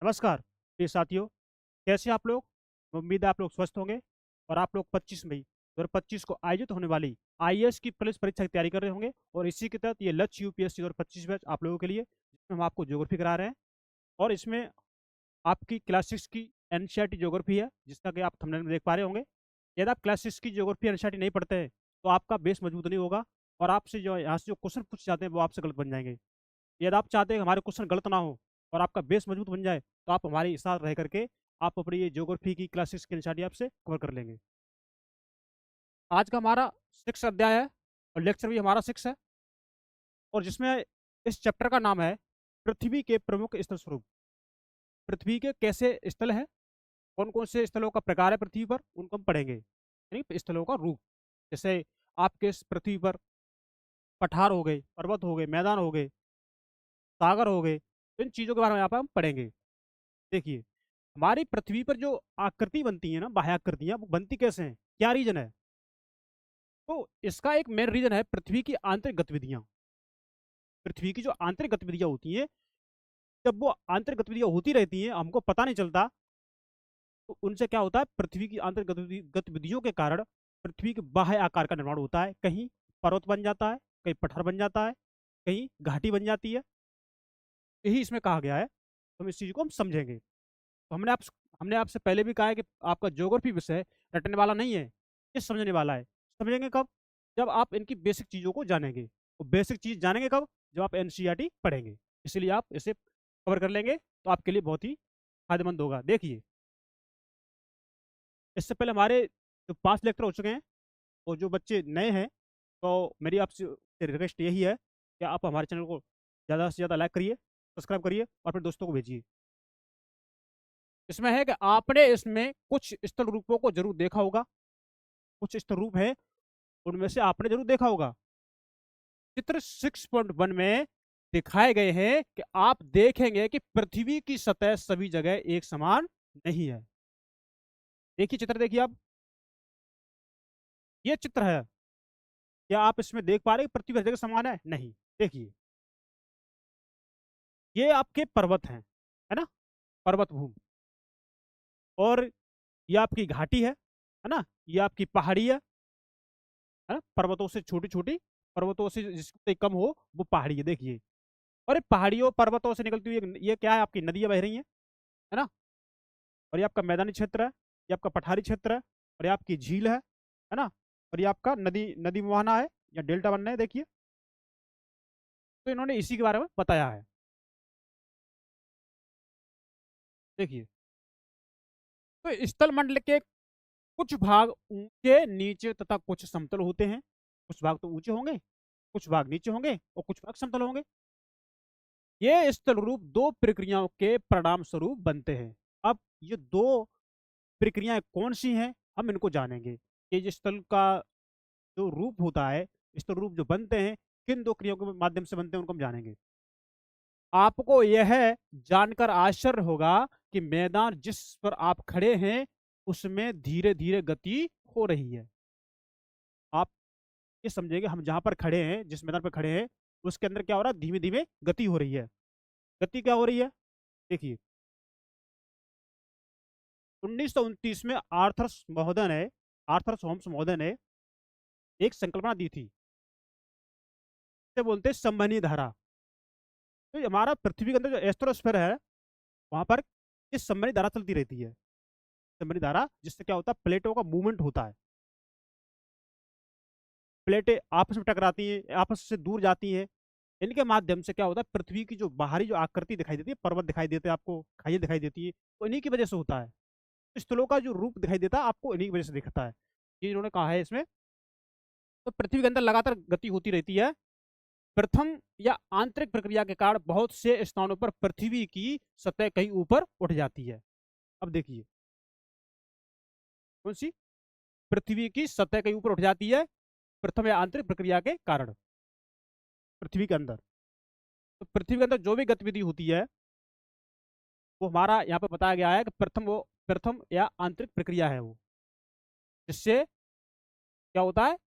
नमस्कार प्रिय साथियों, कैसे हैं आप लोग। उम्मीद है आप लोग स्वस्थ होंगे और आप लोग 25 मई 2025 को आयोजित होने वाली आईएएस की पुलिस परीक्षा की तैयारी कर रहे होंगे और इसी के तहत ये लक्ष्य यूपीएससी 2025 बैच आप लोगों के लिए, जिसमें हम आपको ज्योग्राफी करा रहे हैं। और इसमें आपकी क्लास 6 की एनसीईआरटी ज्योग्राफी है, जिसका कि आप थंबनेल में देख पा रहे होंगे। यदि आप क्लास 6 की ज्योग्राफी एनसीईआरटी नहीं पढ़ते हैं तो आपका बेस मजबूत नहीं होगा और आपसे जो यहाँ से जो क्वेश्चन पूछे जाते हैं वो आपसे गलत बन जाएंगे। यदि आप चाहते हैं कि हमारे क्वेश्चन गलत ना हो और आपका बेस मजबूत बन जाए, तो आप हमारे साथ रह करके आप अपनी ये ज्योग्राफी की क्लासेस की एनसीईआरटी आपसे कवर कर लेंगे। आज का हमारा 6 अध्याय है और लेक्चर भी हमारा 6 है, और जिसमें इस चैप्टर का नाम है पृथ्वी के प्रमुख स्थल स्वरूप। पृथ्वी के कैसे स्थल हैं, कौन कौन से स्थलों का प्रकार है पृथ्वी पर, उनको हम पढ़ेंगे, यानी स्थलों का रूप। जैसे आपके इस पृथ्वी पर पठार हो गए, पर्वत हो गए, मैदान हो गए, सागर हो गए, तो इन चीज़ों के बारे में यहाँ पर हम पढ़ेंगे। देखिए, हमारी पृथ्वी पर जो आकृति बनती है ना, बाह्य आकृतियां, वो बनती कैसे हैं, क्या रीजन है। तो इसका एक मेन रीजन है पृथ्वी की आंतरिक गतिविधियां। पृथ्वी की जो आंतरिक गतिविधियां होती हैं, जब वो आंतरिक गतिविधियां होती रहती हैं हमको पता नहीं चलता, तो उनसे क्या होता है, पृथ्वी की आंतरिक गतिविधियों के कारण पृथ्वी के बाह्य आकार का निर्माण होता है। कहीं पर्वत बन जाता है, कहीं पठार बन जाता है, कहीं घाटी बन जाती है। यही इसमें कहा गया है, तो हम इस चीज को हम समझेंगे। तो हमने आपसे पहले भी कहा है कि आपका ज्योग्राफी विषय रटने वाला नहीं है, ये समझने वाला है। समझेंगे कब, जब आप इनकी बेसिक चीज़ों को जानेंगे। तो बेसिक चीज़ जानेंगे कब, जब आप एनसीईआरटी पढ़ेंगे। इसलिए आप इसे कवर कर लेंगे तो आपके लिए बहुत ही फायदेमंद होगा। देखिए, इससे पहले हमारे जो 5 लेक्चर हो चुके हैं, और जो बच्चे नए हैं, तो मेरी आपसे रिक्वेस्ट यही है कि आप हमारे चैनल को ज़्यादा से ज़्यादा लाइक करिए, सब्सक्राइब करिए और अपने दोस्तों को भेजिए। इसमें है कि आपने इसमें कुछ स्थल रूपों को जरूर देखा होगा, कुछ स्थल रूप है उनमें से आपने जरूर देखा होगा। चित्र 6.1 में दिखाए गए हैं कि आप देखेंगे कि पृथ्वी की सतह सभी जगह एक समान नहीं है। देखिए चित्र, देखिए आप, ये चित्र है। क्या आप इसमें देख पा रहे हैं पृथ्वी हर जगह समान है? नहीं। देखिए, ये आपके पर्वत हैं, है ना, पर्वत भूमि। और ये आपकी घाटी है ना, ये आपकी पहाड़ी है ना, पर्वतों से छोटी छोटी, पर्वतों से जिससे कम हो वो पहाड़ी है। देखिए, और पहाड़ियों पर्वतों से निकलती हुई ये क्या है, आपकी नदियां बह रही हैं, है ना। और ये आपका मैदानी क्षेत्र है, ये आपका पठारी क्षेत्र है, और ये आपकी झील है ना। और ये आपका नदी नदी मुहाना है या डेल्टा बनना है। देखिए, तो इन्होंने इसी के बारे में बताया है। देखिए, तो स्थल मंडल के कुछ भाग ऊंचे नीचे तथा कुछ समतल होते हैं। कुछ भाग तो ऊंचे होंगे, कुछ भाग नीचे होंगे और कुछ भाग समतल होंगे। ये स्थल रूप दो प्रक्रियाओं के परिणाम स्वरूप बनते हैं। अब ये दो प्रक्रियाएं कौन सी हैं, हम इनको जानेंगे कि ये स्थल का जो रूप होता है, स्थल रूप जो बनते हैं, किन दो क्रियाओं के माध्यम से बनते हैं, उनको हम जानेंगे। आपको यह जानकर आश्चर्य होगा कि मैदान जिस पर आप खड़े हैं उसमें धीरे धीरे गति हो रही है। आप ये समझेंगे, हम जहां पर खड़े हैं, जिस मैदान पर खड़े हैं, उसके अंदर क्या हो रहा है, धीमे धीमे गति हो रही है। गति क्या हो रही है, देखिए। 1929 में आर्थर होम्स महोदय ने एक संकल्पना दी थी, इसे बोलते हैं संवहनीय धारा। तो ये हमारा पृथ्वी के अंदर जो एस्ट्रोस्फेयर है, वहां पर इस संवहनीय धारा चलती रहती है। संवहनीय धारा, जिससे क्या होता है, प्लेटों का मूवमेंट होता है। प्लेटें आपस में टकराती हैं, आपस से दूर जाती हैं। इनके माध्यम से क्या होता है, पृथ्वी की जो बाहरी जो आकृति दिखाई देती है, पर्वत दिखाई देते हैं आपको, खाई दिखाई देती है, तो इन्हीं की वजह से होता है। स्थलों का जो रूप दिखाई देता है आपको, इन्हीं की वजह से दिखता है। ये इन्होंने कहा है इसमें। तो पृथ्वी के अंदर लगातार गति होती रहती है। प्रथम या आंतरिक प्रक्रिया के कारण बहुत से स्थानों पर पृथ्वी की सतह कहीं ऊपर उठ जाती है। अब देखिए, कौन सी, पृथ्वी की सतह कहीं ऊपर उठ जाती है प्रथम या आंतरिक प्रक्रिया के कारण पृथ्वी के अंदर। तो पृथ्वी के अंदर जो भी गतिविधि होती है, वो हमारा यहाँ पर बताया गया है कि प्रथम या आंतरिक प्रक्रिया है वो, जिससे क्या होता है,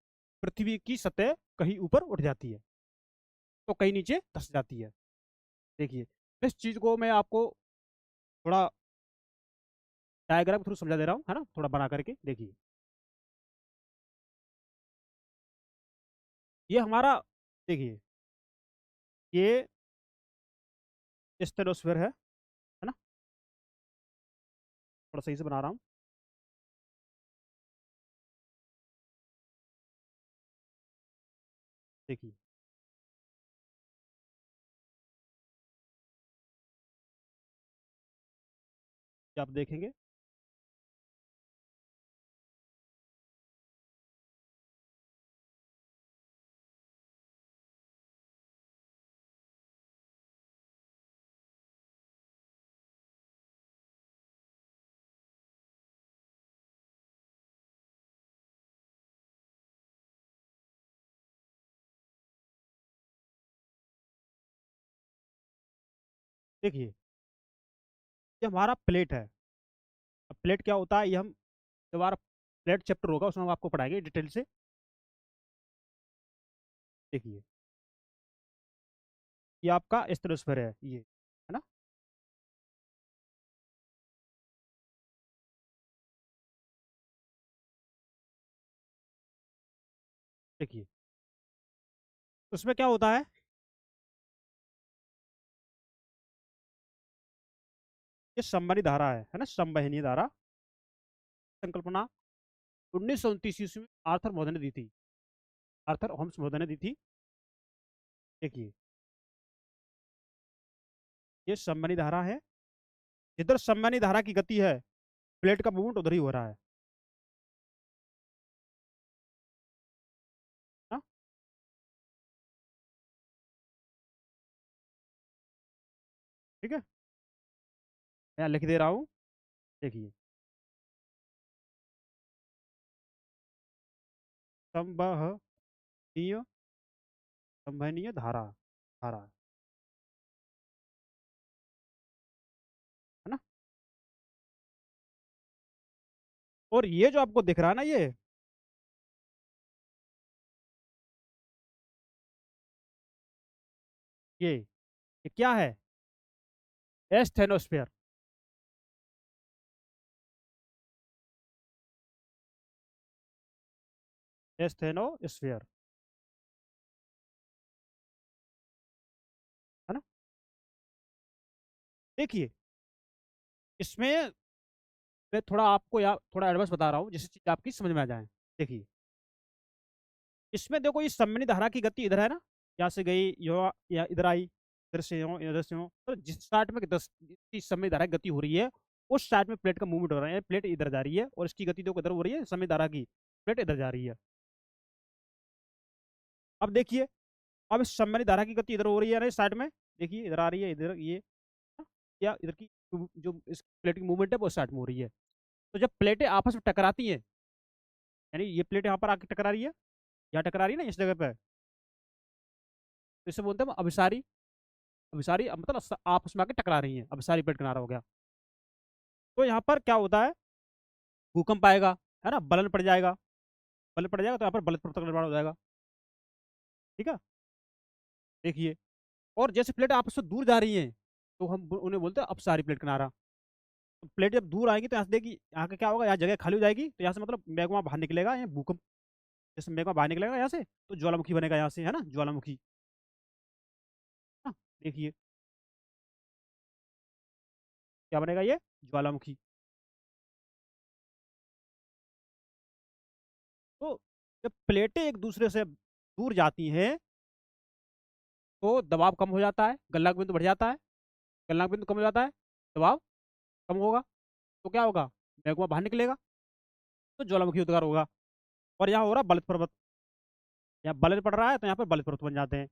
पृथ्वी की सतह कहीं ऊपर उठ जाती है तो कहीं नीचे धस जाती है। देखिए, इस चीज को मैं आपको थोड़ा डायग्राम थ्रू समझा दे रहा हूँ, है ना, थोड़ा बना करके देखिए। ये हमारा, देखिए, ये स्टेनोस्फेयर है ना, थोड़ा सही से बना रहा हूँ। देखिए, ये आप देखेंगे, देखिए, ये हमारा प्लेट है। अब प्लेट क्या होता है, ये हम जब हमारा प्लेट चैप्टर होगा उसमें हम आपको पढ़ाएंगे डिटेल से। देखिए, ये आपका स्टेनोस्फेयर है, ये है ना। देखिए, उसमें क्या होता ये संवहनी धारा है ना, संवहनी धारा संकल्पना 1929 ईस्वी में आर्थर महोदय ने दी थी, आर्थर होम्स महोदय ने दी थी। देखिए, ये संवहनी धारा है, जिधर संवहनी धारा की गति है प्लेट का मूवमेंट उधर ही हो रहा है ना। ठीक है, मैं लिख दे रहा हूँ। देखिए, संवहनीय, संवहनीय धारा, धारा, है ना। और ये जो आपको दिख रहा है ना, ये क्या है, एस्थेनोस्फेयर, एस्थेनोस्फेयर, है ना। देखिए, इसमें मैं थोड़ा आपको थोड़ा एडवांस बता रहा हूँ जिससे चीज आपकी समझ में आ जाए। देखिए, इसमें देखो ये संवहनी धारा की गति इधर है ना, यहाँ से गई यो या इधर आई, इधर से हो इधर से हो, तो जिस साइड में 10 की संवहनी धारा की गति हो रही है उस साइड में प्लेट का मूवमेंट हो रहा है, प्लेट इधर जा रही है और इसकी गति देखो इधर हो रही है, संवहनी धारा की प्लेट इधर जा रही है। अब देखिए, अब इस संवहनी धारा की गति इधर हो रही है ना इस साइड में, देखिए इधर आ रही है, इधर ये या इधर की जो इस प्लेट की मूवमेंट है वो साइड में हो रही है। तो जब प्लेटें आपस में टकराती हैं, यानी ये प्लेट यहाँ पर आके टकरा रही है, यहाँ टकरा रही है ना इस जगह पे, तो इसे बोलते हैं अभिसारी, अभिसारी मतलब आपस में आके टकरा रही है, अभिसारी प्लेट किनारा हो गया। तो यहाँ पर क्या होता है, भूकंप आएगा, है ना, बलन पड़ जाएगा, बलन पड़ जाएगा तो यहाँ पर बल प्रवर्तक निर्माण हो जाएगा। ठीक है, देखिए, और जैसे प्लेट आपस में दूर जा रही है तो हम उन्हें बोलते हैं अपसारी प्लेट किनारा। तो प्लेट जब दूर आएगी तो यहाँ से देखिए यहाँ का क्या होगा, यहाँ जगह खाली हो जाएगी तो यहाँ से मतलब मैग्मा बाहर निकलेगा, यहाँ भूकंप, जैसे मैग्मा बाहर निकलेगा यहाँ से तो ज्वालामुखी बनेगा यहाँ से, है ना, ज्वालामुखी। हाँ, देखिए क्या बनेगा, ये ज्वालामुखी। तो जब प्लेटें एक दूसरे से दूर जाती हैं तो दबाव कम हो जाता है, गलनांक बिंदु बढ़ जाता है, गलनांक बिंदु कम हो जाता है, दबाव कम होगा, तो क्या होगा, मैग्मा बाहर निकलेगा तो ज्वालामुखी उद्गार होगा। और यहाँ हो रहा बलित पर्वत, यहाँ बलय पड़ रहा है तो यहाँ पर बलित पर्वत बन जाते हैं।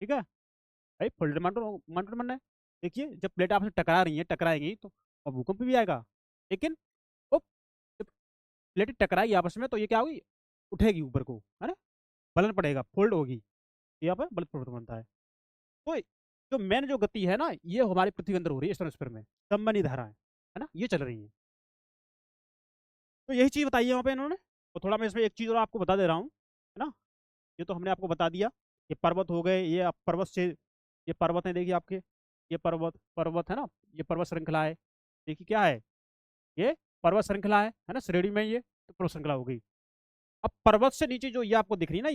ठीक है भाई, फोल्डेड माउंटेन बनना है। देखिए, जब प्लेट आपस में टकरा रही है, टकराएंगी तो और भूकंप भी आएगा, लेकिन वो जब प्लेटें टकराएगी आपस में तो ये क्या होगी, उठेगी ऊपर को, है ना, बलन पड़ेगा, फोल्ड होगी, यहाँ पर बलित पर्वत बनता है। तो जो मेन जो गति है ना ये हमारी पृथ्वी के अंदर हो रही है, स्ट्राटोस्फीयर में संवहनी धारा है ना, ये चल रही है। तो यही चीज बताई है वहाँ पे इन्होंने। तो थोड़ा मैं इसमें एक चीज और आपको बता दे रहा हूँ, है ना। ये तो हमने आपको बता दिया, ये पर्वत हो गए, ये पर्वत से ये पर्वत है, देखिए आपके, ये पर्वत पर्वत है ना, ये पर्वत श्रृंखला है। देखिए क्या है, ये पर्वत श्रृंखला है ना, श्रेणी में ये तो पर्वत श्रृंखला हो गई। अब पर्वत से नीचे जो ये आपको दिख रही है ना,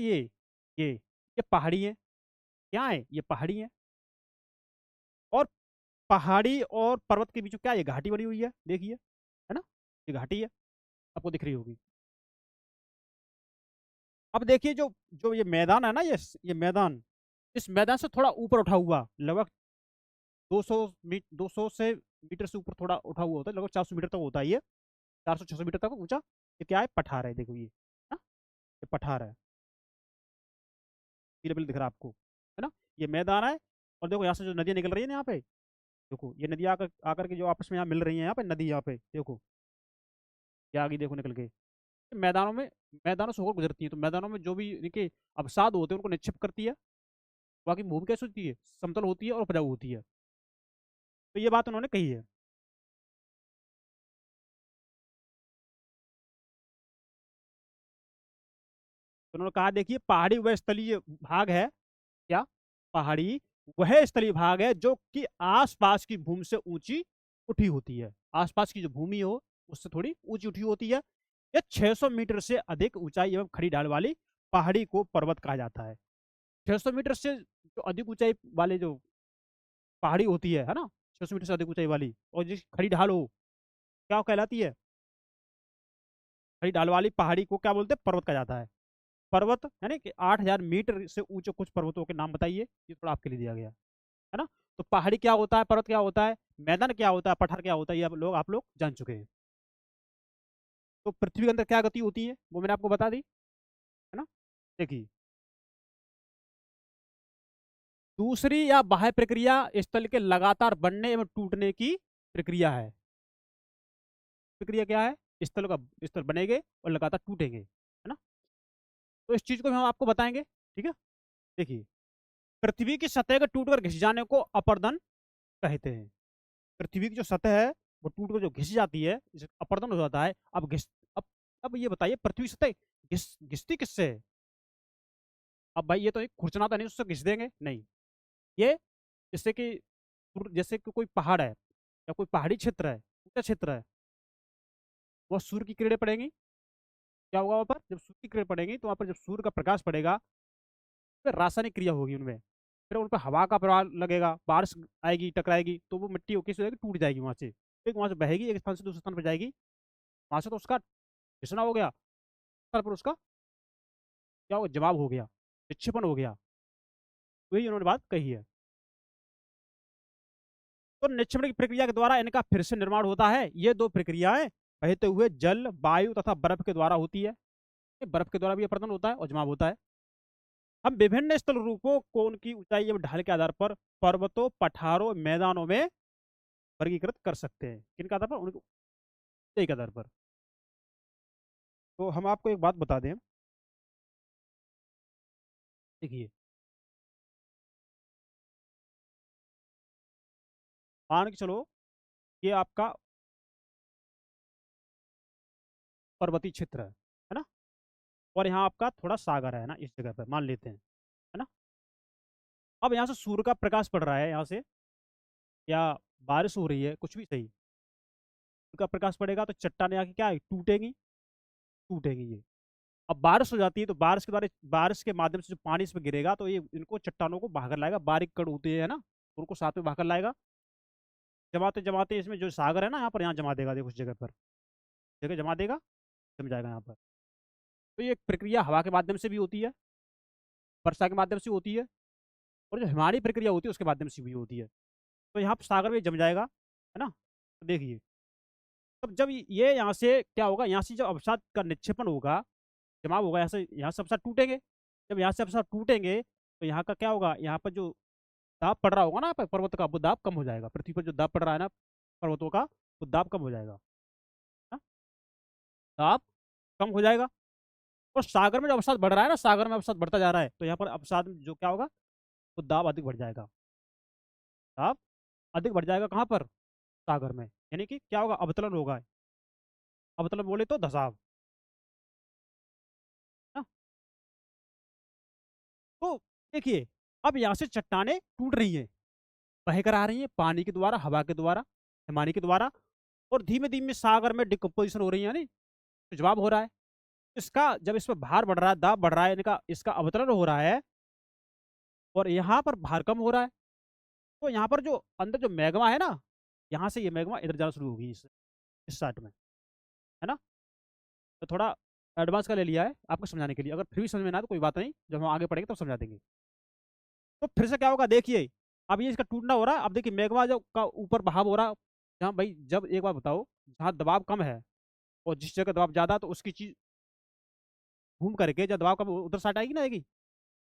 ये पहाड़ी है। क्या है, ये पहाड़ी है। और पहाड़ी और पर्वत के बीच में क्या है, ये घाटी बनी हुई है, देखिए, है ना, ये घाटी है, आपको दिख रही होगी। अब देखिए जो जो ये मैदान है ना, ये मैदान, इस मैदान से थोड़ा ऊपर उठा हुआ, लगभग 200 से मीटर से ऊपर थोड़ा उठा हुआ होता है, लगभग 400 मीटर तक होता है ये, 400-600 मीटर तक ऊंचा। ये क्या है, पठार है, देखो ये ना, ये पठार है, पीले पीले दिख रहा है आपको, है ना, ये मैदान है। और देखो यहाँ से जो नदियाँ निकल रही है ना यहाँ पे, देखो ये नदियाँ आकर आकर के जो आपस में यहाँ मिल रही है, यहाँ पे नदी, यहाँ पे देखो, ये आगे देखो निकल के मैदानों में, मैदानों से होकर गुजरती है। तो मैदानों में जो भी इनके अवसाद होते हैं उनको निक्षिप्त करती है। बाकी भूमि कैसे होती है, समतल होती है और उपजाऊ होती है। तो ये बात उन्होंने कही है। तो उन्होंने कहा देखिए, पहाड़ी व स्थलीय भाग है, क्या, पहाड़ी वह स्थलीय भाग है जो कि आसपास की भूमि से ऊंची उठी होती है। आसपास की जो भूमि हो उससे थोड़ी ऊंची उठी होती है। यह 600 मीटर से अधिक ऊंचाई एवं खड़ी ढाल वाली पहाड़ी को पर्वत कहा जाता है। 600 मीटर से जो अधिक ऊंचाई वाले जो पहाड़ी होती है ना, 600 मीटर से अधिक ऊंचाई वाली और जिस खड़ी ढाल हो, क्या कहलाती है, खड़ी ढाल वाली पहाड़ी को क्या बोलते हैं, पर्वत कहा जाता है। पर्वत यानी कि 8,000 मीटर से ऊंचे कुछ पर्वतों के नाम बताइए, ये थोड़ा आपके लिए दिया गया है ना। तो पहाड़ी क्या होता है, पर्वत क्या होता है, मैदान क्या होता है, पठार क्या होता है, ये आप लोग जान चुके हैं। तो पृथ्वी के अंदर क्या गति होती है वो मैंने आपको बता दी, है ना। देखिए, दूसरी या बाह्य प्रक्रिया स्थल के लगातार बनने एवं टूटने की प्रक्रिया है। प्रक्रिया क्या है, स्थल बनेंगे और लगातार टूटेंगे, है ना। तो इस चीज को भी हम आपको बताएंगे, ठीक है। देखिए, पृथ्वी की सतह के टूटकर घिस जाने को अपर्दन कहते हैं। पृथ्वी की जो सतह है वो टूट कर जो घिस जाती है, जिसे अपर्दन हो जाता है। अब अब ये बताइए, पृथ्वी की सतह घिसती किससे है। अब भाई ये तो एक खुरचना तो नहीं उससे घिस देंगे, नहीं। ये जैसे कि कोई पहाड़ है या कोई पहाड़ी क्षेत्र है, ऊंचा क्षेत्र है, वो सूर्य की किरणें पड़ेंगी, क्या होगा वहाँ पर, जब सूर्य की किरणें पड़ेंगी तो वहाँ पर जब सूर्य का प्रकाश पड़ेगा, फिर रासायनिक क्रिया होगी उनमें, फिर उन पर हवा का प्रभाव लगेगा, बारिश आएगी, टकराएगी, तो वो मिट्टी कैसे हो जाएगी, टूट जाएगी वहाँ से, एक वहाँ से बहेगी, एक स्थान से दूसरे स्थान पर जाएगी। वहाँ से तो उसका घिसना हो गया, स्थल पर उसका क्या हो, जवाब हो गया, विक्षेपण हो गया। वही उन्होंने बात कही है। तो निक्षेपण की प्रक्रिया के द्वारा इनका फिर से निर्माण होता है। ये दो प्रक्रियाएं बहते हुए जल, वायु तथा बर्फ के द्वारा होती है। बर्फ के द्वारा भी अपरदन होता है और जमाव होता है। हम विभिन्न स्थल रूपों को उनकी ऊंचाई एवं ढाल के आधार पर पर्वतों, पठारों, मैदानों में वर्गीकृत कर सकते हैं। किन के आधार पर, उनकी ऊंचाई के आधार पर। तो हम आपको एक बात बता दें, देखिए, मान के चलो ये आपका पर्वतीय क्षेत्र है ना, और यहाँ आपका थोड़ा सागर है ना, इस जगह पर मान लेते हैं, है ना। अब यहाँ से सूर्य का प्रकाश पड़ रहा है, यहाँ से या बारिश हो रही है, कुछ भी सही, सूर्य का प्रकाश पड़ेगा तो चट्टाने आके क्या है, टूटेंगी, टूटेंगी ये। अब बारिश हो जाती है तो बारिश के द्वारा, बारिश के माध्यम से जो पानी इस पर गिरेगा तो ये इनको चट्टानों को बहाकर लाएगा, बारीक कण होते हैं ना, उनको साथ में बहाकर लाएगा। जमाते जमाते इसमें जो सागर है ना, यहाँ पर यहाँ जमा देगा, देखो उस जगह पर, जगह जमा देगा, जम जाएगा यहाँ पर। तो ये प्रक्रिया हवा के माध्यम से भी होती है, वर्षा के माध्यम से होती है, और जो हिमालय प्रक्रिया होती है उसके माध्यम से भी होती है। तो यहाँ पर सागर में जम जाएगा, है ना। तो देखिए, तब जब ये यहाँ से क्या होगा, यहाँ से जब अवसाद का निक्षेपण होगा, जमाव होगा, यहाँ से अवसाद टूटेंगे। जब यहाँ से अवसाद टूटेंगे तो यहाँ का क्या होगा, यहाँ पर जो दाब पड़ रहा होगा ना पर्वत का, वो दाब कम हो जाएगा। पृथ्वी पर जो दाब पड़ रहा है ना पर्वतों का, वो दाब कम हो जाएगा, है? दाब कम हो जाएगा। और सागर में जो अवसाद बढ़ रहा है ना, सागर में अवसाद बढ़ता जा रहा है, तो यहाँ पर अवसाद में जो क्या होगा, वो दाब अधिक बढ़ जाएगा। दाब अधिक बढ़ जाएगा कहाँ पर, सागर में। यानी कि क्या होगा, अवतलन होगा। अवतलन बोले तो धसाव, है ना? तो देखिए, अब यहाँ से चट्टाने टूट रही हैं, बह कर आ रही हैं पानी के द्वारा, हवा के द्वारा, हिमानी के द्वारा, और धीमे धीमे सागर में डिकम्पोजिशन हो रही है, यानी जवाब हो रहा है। इसका जब इस पर भार बढ़ रहा है, दाब बढ़ रहा है, इनका इसका अवतरण हो रहा है, और यहाँ पर भार कम हो रहा है, तो यहाँ पर जो अंदर जो मैग्मा है ना, यहाँ से ये मैग्मा इधर जाना शुरू होगी इस साइड में, है ना। तो थोड़ा एडवांस का ले लिया है आपको समझाने के लिए, अगर फिर भी समझ में ना आए तो कोई बात नहीं, जब हम आगे पढ़ेंगे तब समझा देंगे। तो फिर से क्या होगा देखिए, अब ये इसका टूटना हो रहा है, अब देखिए मैग्मा जो का ऊपर बहाव हो रहा है, जहाँ भाई जब एक बार बताओ, जहाँ दबाव कम है और जिस जगह दबाव ज्यादा, तो उसकी चीज घूम करके जब दबाव कम उधर साइड आएगी ना, आएगी।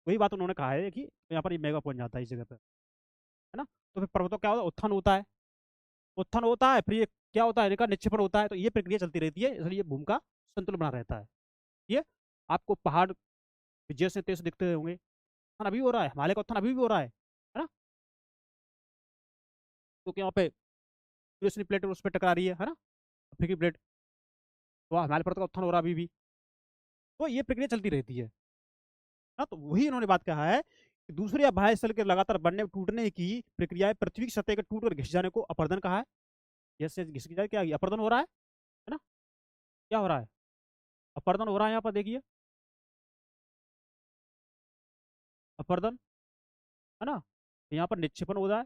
वही बात उन्होंने कहा है कि यहाँ पर ये मैग्मा पहुंच जाता है इस जगह पर, है ना। तो फिर पर्वतों क्या होता है, उत्थान होता है, उत्थान होता है, फिर ये क्या होता है, इनका निक्षेपण होता है, तो ये प्रक्रिया चलती रहती है, इसलिए भूमि का संतुलन बना रहता है। ये आपको पहाड़ जैसे तैसे दिखते होंगे, उत्थान अभी भी हो रहा है, हिमालय का उत्थान अभी भी हो रहा है ना। क्योंकि यहाँ पे यूरेसियन प्लेट उस पर टकरा रही है ना, अफ्रीकी प्लेट, तो हिमालय पर्वत का उत्थान हो रहा है अभी भी, तो ये प्रक्रिया चलती रहती है ना। तो वही इन्होंने बात कहा है कि दूसरे या बाह्य स्थल के लगातार बनने टूटने की प्रक्रिया पृथ्वी की सतह के टूट कर घिस जाने को अपर्दन कहा है। जैसे घिस जाए, क्या अपर्दन हो रहा है ना, क्या हो रहा है, अपर्दन हो रहा है, यहाँ पर देखिए अपर्दन, है ना। यहाँ पर निक्षेपण हो रहा है,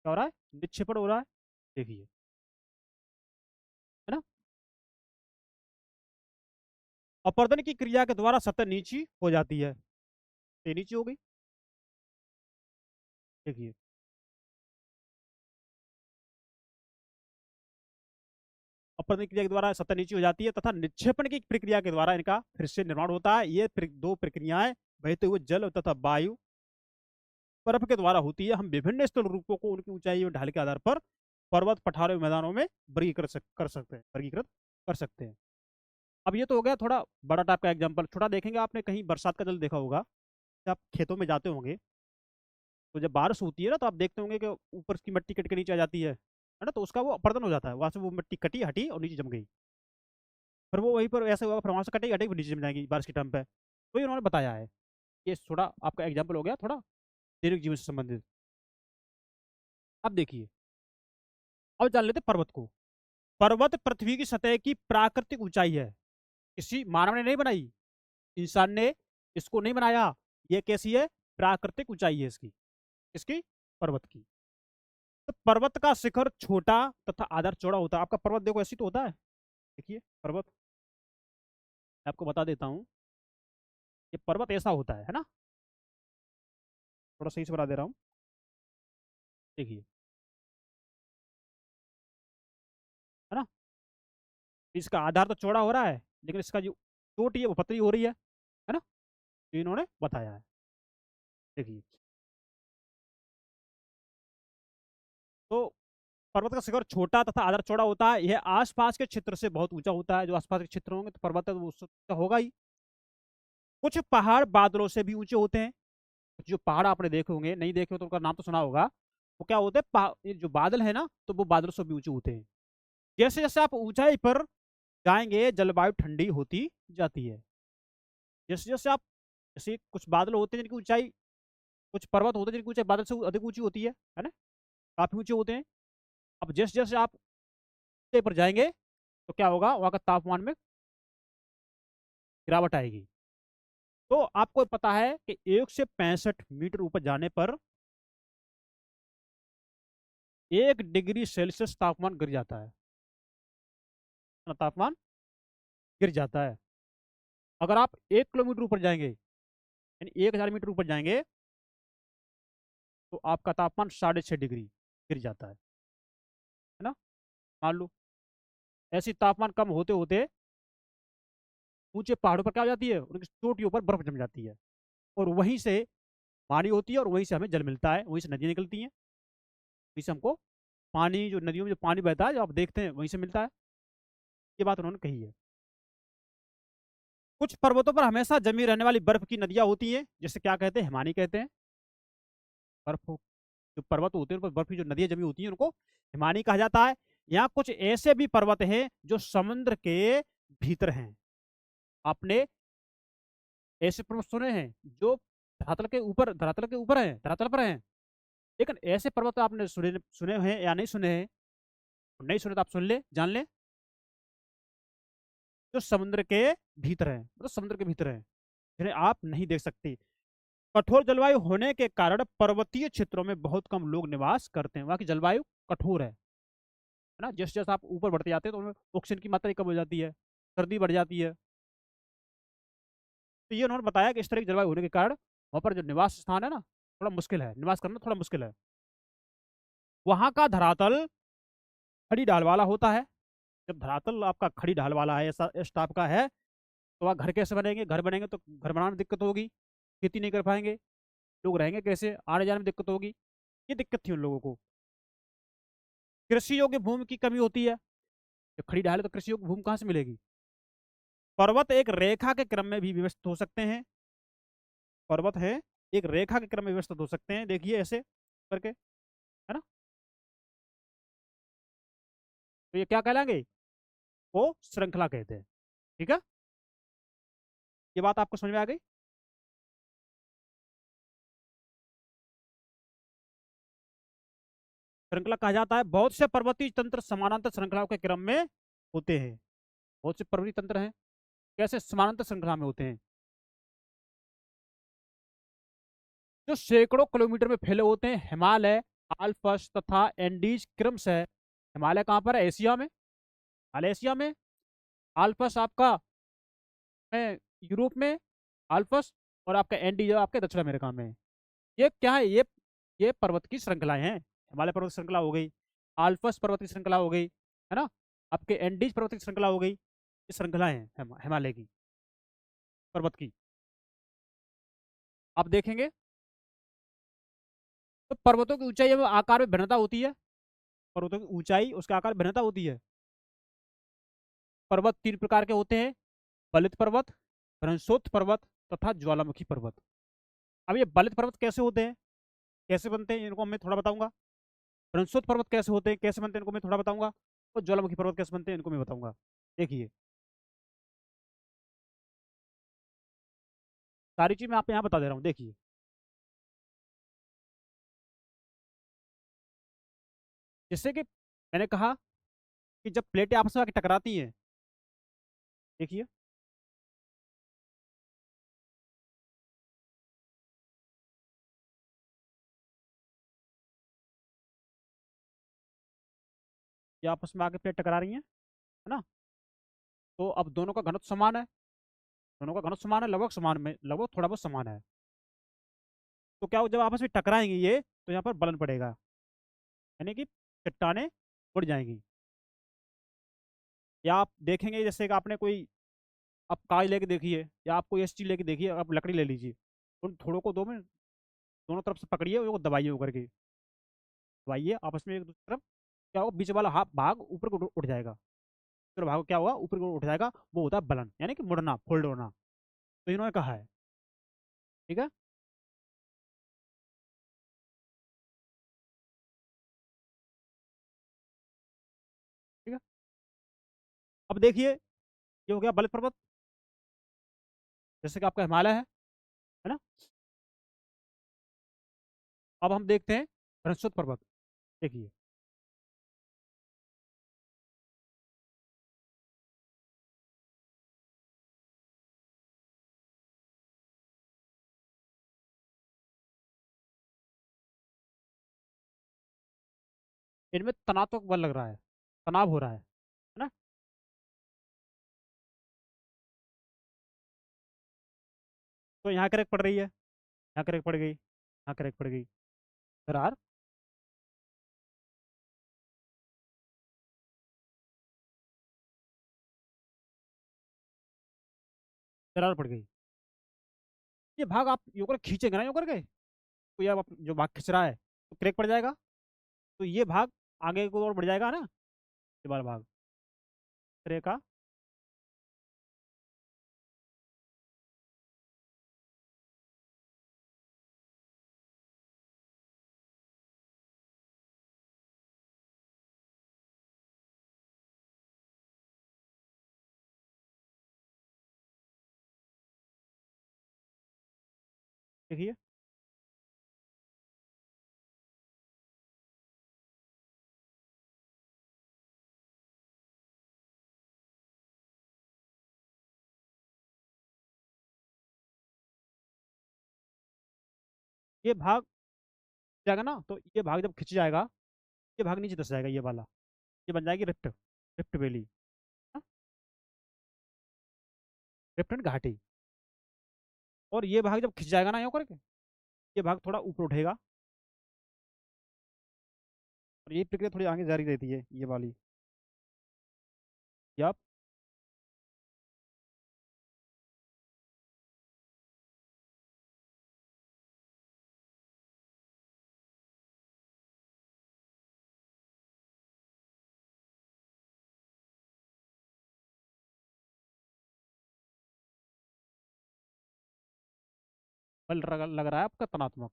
क्या हो रहा है, निक्षेपण हो रहा है, देखिए, है ना। अपर्दन की क्रिया के द्वारा सतह नीची हो जाती है, ये नीची हो गई, देखिए। अपर्दन की क्रिया के द्वारा सतह नीची हो जाती है तथा निक्षेपण की प्रक्रिया के द्वारा इनका फिर से निर्माण होता है। ये दो प्रक्रियाएं बहते हुए जल तथा वायु बर्फ के द्वारा होती है। हम विभिन्न स्थल रूपों को उनकी ऊंचाई और ढाल के आधार पर पर्वत, पठारों, मैदानों में वर्गीकृत कर सकते हैं। अब ये तो हो गया थोड़ा बड़ा टाइप का एग्जाम्पल। छोटा देखेंगे, आपने कहीं बरसात का जल देखा होगा, जब आप खेतों में जाते होंगे, तो जब बारिश होती है ना, तो आप देखते होंगे कि ऊपर की मिट्टी कट के नीचे आ जाती है ना, तो उसका वो अपर्दन हो जाता है, वहां से वो मिट्टी कटी हटी और नीचे जम गई, फिर वो वहीं पर ऐसे होगा, फिर वहां से कटेगी हटेगी, फिर नीचे जम जाएगी बारिश के टाइम पे। तो ये उन्होंने बताया है। ये थोड़ा आपका एग्जाम्पल हो गया, थोड़ा दैनिक जीवन से संबंधित। अब देखिए, अब जान लेते पर्वत को। पर्वत पृथ्वी की सतह की प्राकृतिक ऊंचाई है, किसी मानव ने नहीं बनाई, इंसान ने इसको नहीं बनाया। ये कैसी है, प्राकृतिक ऊंचाई है इसकी, इसकी पर्वत की। तो पर्वत का शिखर छोटा तथा आधार चौड़ा होता है। आपका पर्वत देखो ऐसी तो होता है, देखिए पर्वत, मैं आपको बता देता हूँ, ये पर्वत ऐसा होता है ना, थोड़ा सही से बता दे रहा हूँ, देखिए, है ना। इसका आधार तो चौड़ा हो रहा है, लेकिन इसका जो चोटी है वो पतली हो रही है ना, तो इन्होंने बताया है, देखिए। तो पर्वत का शिखर छोटा तथा आधार चौड़ा होता है, यह आसपास के क्षेत्र से बहुत ऊंचा होता है। जो आसपास के क्षेत्र होंगे तो पर्वत है, तो उससे ऊंचा होगा ही। कुछ पहाड़ बादलों से भी ऊंचे होते हैं। जो पहाड़ आपने देखे होंगे, नहीं देखे हो तो उनका नाम तो सुना होगा, वो क्या होते हैं, ये जो बादल है ना, तो वो बादलों से भी ऊंचे होते हैं। जैसे जैसे आप ऊंचाई पर जाएंगे, जलवायु ठंडी होती जाती है। जैसे जैसे आप, जैसे कुछ बादल होते हैं जिनकी ऊंचाई, कुछ पर्वत होते हैं जिनकी ऊंचाई बादल से अधिक ऊंची होती है ना, काफी ऊंचे होते हैं। अब जैसे जैसे आप ऊंचाई पर जाएंगे, तो क्या होगा, वहां का तापमान में गिरावट आएगी। तो आपको पता है कि 1 से 65 मीटर ऊपर जाने पर 1 डिग्री सेल्सियस तापमान गिर जाता है, तापमान गिर जाता है। अगर आप 1 किलोमीटर ऊपर जाएंगे, यानी 1000 मीटर ऊपर जाएंगे, तो आपका तापमान 6.5 डिग्री गिर जाता है ना। मान लो ऐसी तापमान कम होते होते ऊंचे पहाड़ों पर क्या हो जाती है, उनकी चोटियों पर बर्फ जम जाती है, और वहीं से पानी होती है, और वहीं से हमें जल मिलता है, वहीं से नदियां निकलती हैं, वहीं से हमको पानी, जो नदियों में जो पानी बहता है जो आप देखते हैं, वहीं से मिलता है। ये बात उन्होंने कही है। कुछ पर्वतों पर हमेशा जमी रहने वाली बर्फ की नदियां होती हैं, जिसे क्या कहते हैं, हिमानी कहते हैं। बर्फ, जो पर्वत होते हैं उन पर बर्फ की जो नदियां जमी होती हैं, उनको हिमानी कहा जाता है। यहाँ कुछ ऐसे भी पर्वत हैं जो समुद्र के भीतर हैं। आपने ऐसे पर्वत सुने हैं जो धरातल के ऊपर हैं, धरातल पर हैं। लेकिन ऐसे पर्वत आपने सुने सुने हैं या नहीं सुने हैं? नहीं सुने तो आप सुन ले, जान ले। जो समुद्र के भीतर है, मतलब समुद्र के भीतर है, जिन्हें आप नहीं देख सकते। कठोर जलवायु होने के कारण पर्वतीय क्षेत्रों में बहुत कम लोग निवास करते हैं। वहाँ की जलवायु कठोर है ना। जैसे जैसे आप ऊपर बढ़ते जाते हैं तो उनमें ऑक्सीजन की मात्रा कम हो जाती है, सर्दी बढ़ जाती है। तो ये उन्होंने बताया कि इस तरह की जलवायु होने के कारण वहाँ पर जो निवास स्थान है ना, थोड़ा मुश्किल है, निवास करना थोड़ा मुश्किल है। वहाँ का धरातल खड़ी ढाल वाला होता है। जब धरातल आपका खड़ी ढाल वाला है, ऐसा इस टाइप का है, तो वहाँ घर कैसे बनेंगे? घर बनेंगे तो घर बनाने में दिक्कत होगी, खेती नहीं कर पाएंगे, लोग रहेंगे कैसे, आने जाने में दिक्कत होगी। ये दिक्कत थी उन लोगों को। कृषि योग्य भूमि की कमी होती है। जब खड़ी ढाल है तो कृषि योग्य भूमि कहाँ से मिलेगी? पर्वत एक रेखा के क्रम में भी व्यवस्थित हो सकते हैं। पर्वत है एक रेखा के क्रम में व्यवस्थित हो सकते हैं, देखिए ऐसे करके, है ना। तो ये क्या कहलाएंगे? वो श्रृंखला कहते हैं। ठीक है, ये बात आपको समझ में आ गई? श्रृंखला कहा जाता है बहुत से पर्वतीय तंत्र समानांतर श्रृंखलाओं के क्रम में होते हैं। बहुत से पर्वतीय तंत्र हैं कैसे समानांतर श्रृंखला में होते हैं, जो सैकड़ों किलोमीटर में फैले होते हैं। हिमालय, आल्प्स तथा एंडीज क्रमशः है। हिमालय कहाँ पर है? एशिया में। हिमालय एशिया में, आल्प्स आपका है यूरोप में, आल्प्स, और आपका एंडीज आपके दक्षिण अमेरिका में। ये क्या है? ये पर्वत की श्रृंखलाएं हैं। हिमालय पर्वत श्रृंखला हो गई, आल्प्स पर्वत की श्रृंखला हो गई, है ना, आपके एंडीज पर्वत की श्रृंखला हो गई। ये श्रृंखलाएं हैं हिमालय की, पर्वत की। आप देखेंगे तो पर्वतों की ऊंचाई में आकार में भिन्नता होती है। पर्वतों की ऊंचाई, उसके आकार में भिन्नता होती है। पर्वत तीन प्रकार के होते हैं: बलित पर्वत, घनस्रोत पर्वत तथा ज्वालामुखी पर्वत। अब ये बलित पर्वत कैसे होते हैं, कैसे बनते हैं, इनको मैं थोड़ा बताऊंगा। घनस्रोत पर्वत कैसे होते हैं, कैसे बनते हैं, इनको मैं थोड़ा बताऊंगा। और ज्वालामुखी पर्वत कैसे बनते हैं, इनको मैं बताऊंगा। देखिए, सारी चीज मैं आप यहाँ बता दे रहा हूँ, देखिए। जैसे कि मैंने कहा कि जब प्लेटें आपस में आके टकराती हैं, देखिए, ये आपस में आके प्लेट टकरा रही हैं, है ना। तो अब दोनों का घनत्व समान है, दोनों का घनत्व समान है, लगभग समान में, लगभग थोड़ा बहुत समान है। तो क्या हो, जब आपस में टकराएंगे ये, तो यहाँ पर बलन पड़ेगा, यानी कि चट्टाने उड़ जाएंगी। या आप देखेंगे जैसे कि आपने कोई, आप कागज लेके देखिए, या आप कोई ऐसी चीज लेके देखिए, आप लकड़ी ले लीजिए, उन थोड़ों को दो में दोनों तरफ से पकड़िए, वो दबाइए ऊपर के, दबाइए आपस में एक दूसरी तरफ, क्या होगा, बीच वाला हाफ भाग ऊपर को उठ जाएगा। दूसरा भाग क्या होगा, ऊपर को उठ जाएगा, वो होता है बलन, यानी कि मुड़ना, फोल्ड होना। तो इन्होंने कहा है। ठीक है, ठीक है। अब देखिए, ये हो गया बलित पर्वत, जैसे कि आपका हिमालय है ना। अब हम देखते हैं बृहस्पति पर्वत। देखिए, इनमें तनात्मक बल लग रहा है, तनाव हो रहा है ना। तो यहाँ क्रैक पड़ रही है, यहाँ क्रैक पड़ गई, यहाँ क्रैक पड़ गई, दरार, दरार पड़ गई। ये भाग आप यूं करके खींचेंगे ना, यूं करके, तो ये जो भाग खिंच रहा है तो क्रैक पड़ जाएगा। तो ये भाग आगे को और बढ़ जाएगा ना, ये वाला भाग क्रैक का। देखिए ये भाग जाएगा ना, तो ये भाग जब खिंच जाएगा, ये भाग नीचे धस जाएगा, ये वाला, ये बन जाएगी rift, rift valley, rift and घाटी। और ये भाग जब खिंच जाएगा ना यूँ करके, ये भाग थोड़ा ऊपर उठेगा, और ये प्रक्रिया थोड़ी आगे जारी रहती है, ये वाली। ये आप बल लग रहा है आपका तनात्मक।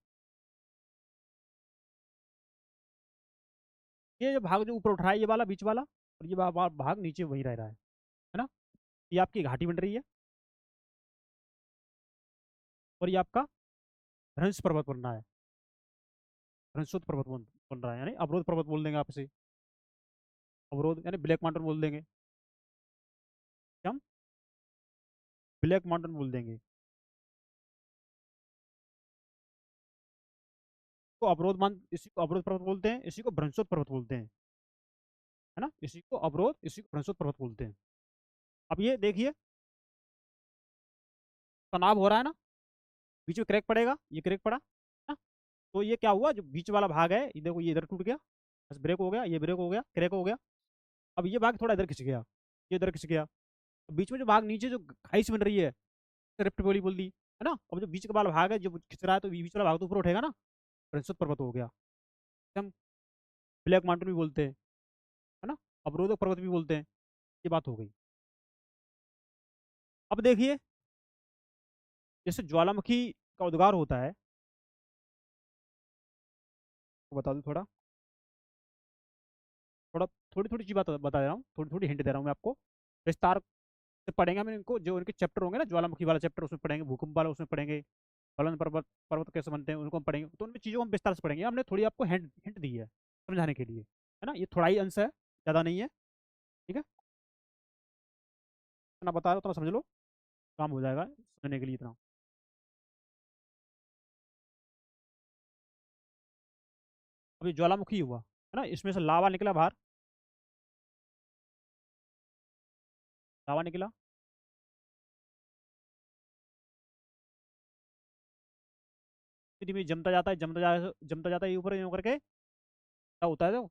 ये जो भाग जो ऊपर उठ रहा है, ये वाला बीच वाला, और ये भाग नीचे वही रह रहा है ना। ये आपकी घाटी बन रही है, और ये आपका भ्रंश पर्वत बन रहा है, भ्रंशोत पर्वत बन रहा है, यानी अवरोध पर्वत बोल देंगे आप इसे, अवरोध यानी ब्लैक माउंटेन बोल देंगे, क्या हम ब्लैक माउंटेन बोल देंगे। तो अवरोध मान, इसी को अवरोध पर्वत बोलते हैं, इसी को भ्रंशोत पर्वत बोलते हैं, है ना। इसी को अवरोध, इसी को भ्रंशोत पर्वत बोलते हैं। अब ये देखिए, तनाव हो रहा है ना, बीच में क्रैक पड़ेगा, ये क्रैक पड़ा ना, तो ये क्या हुआ, जो बीच वाला भाग है, ये देखो, ये इधर टूट गया, बस ब्रेक हो गया, ये ब्रेक हो गया, क्रैक हो गया। अब ये भाग थोड़ा इधर खिंच गया, ये इधर खिंच गया, बीच में जो भाग नीचे जो खाई सी बन रही है, रिफ्ट वैली बोल दी, है ना। अब जो बीच का वाला भाग है जो खिंच रहा है, तो बीच वाला भाग तो ऊपर उठेगा ना, बृहस्पति पर्वत हो गया, हम ब्लैक माउंटेन भी बोलते हैं, है ना, अवरोधक पर्वत भी बोलते हैं। ये बात हो गई। अब देखिए, जैसे ज्वालामुखी का उद्गार होता है, तो बता दूं थोड़ा, थोड़ा थोड़ी थोड़ी चीज बात बता दे रहा हूँ, थोड़ी थोड़ी हिंट दे रहा हूँ मैं आपको, विस्तार से पढ़ेंगे हम इनको, जो उनके चैप्टर होंगे ना, ज्वालामुखी वाला चैप्टर उसमें पढ़ेंगे, भूकंप वाला उसमें पढ़ेंगे, गलन पर्वत, पर्वत कैसे बनते हैं उनको हम पढ़ेंगे, तो उनमें चीज़ों को हम विस्तार से पढ़ेंगे। हमने थोड़ी आपको हिंट हिंट दी है समझाने के लिए, है ना, ये थोड़ा ही अंश है, ज़्यादा नहीं है, ठीक है। इतना बता रहा हूँ, उतना समझ लो, काम हो जाएगा समझने के लिए इतना। अभी ज्वालामुखी हुआ, है ना, इसमें से लावा निकला बाहर, लावा निकला, धीमे धीमे जमता जाता है, जमता जाता है, ये ऊपर यूं करके क्या होता है, तो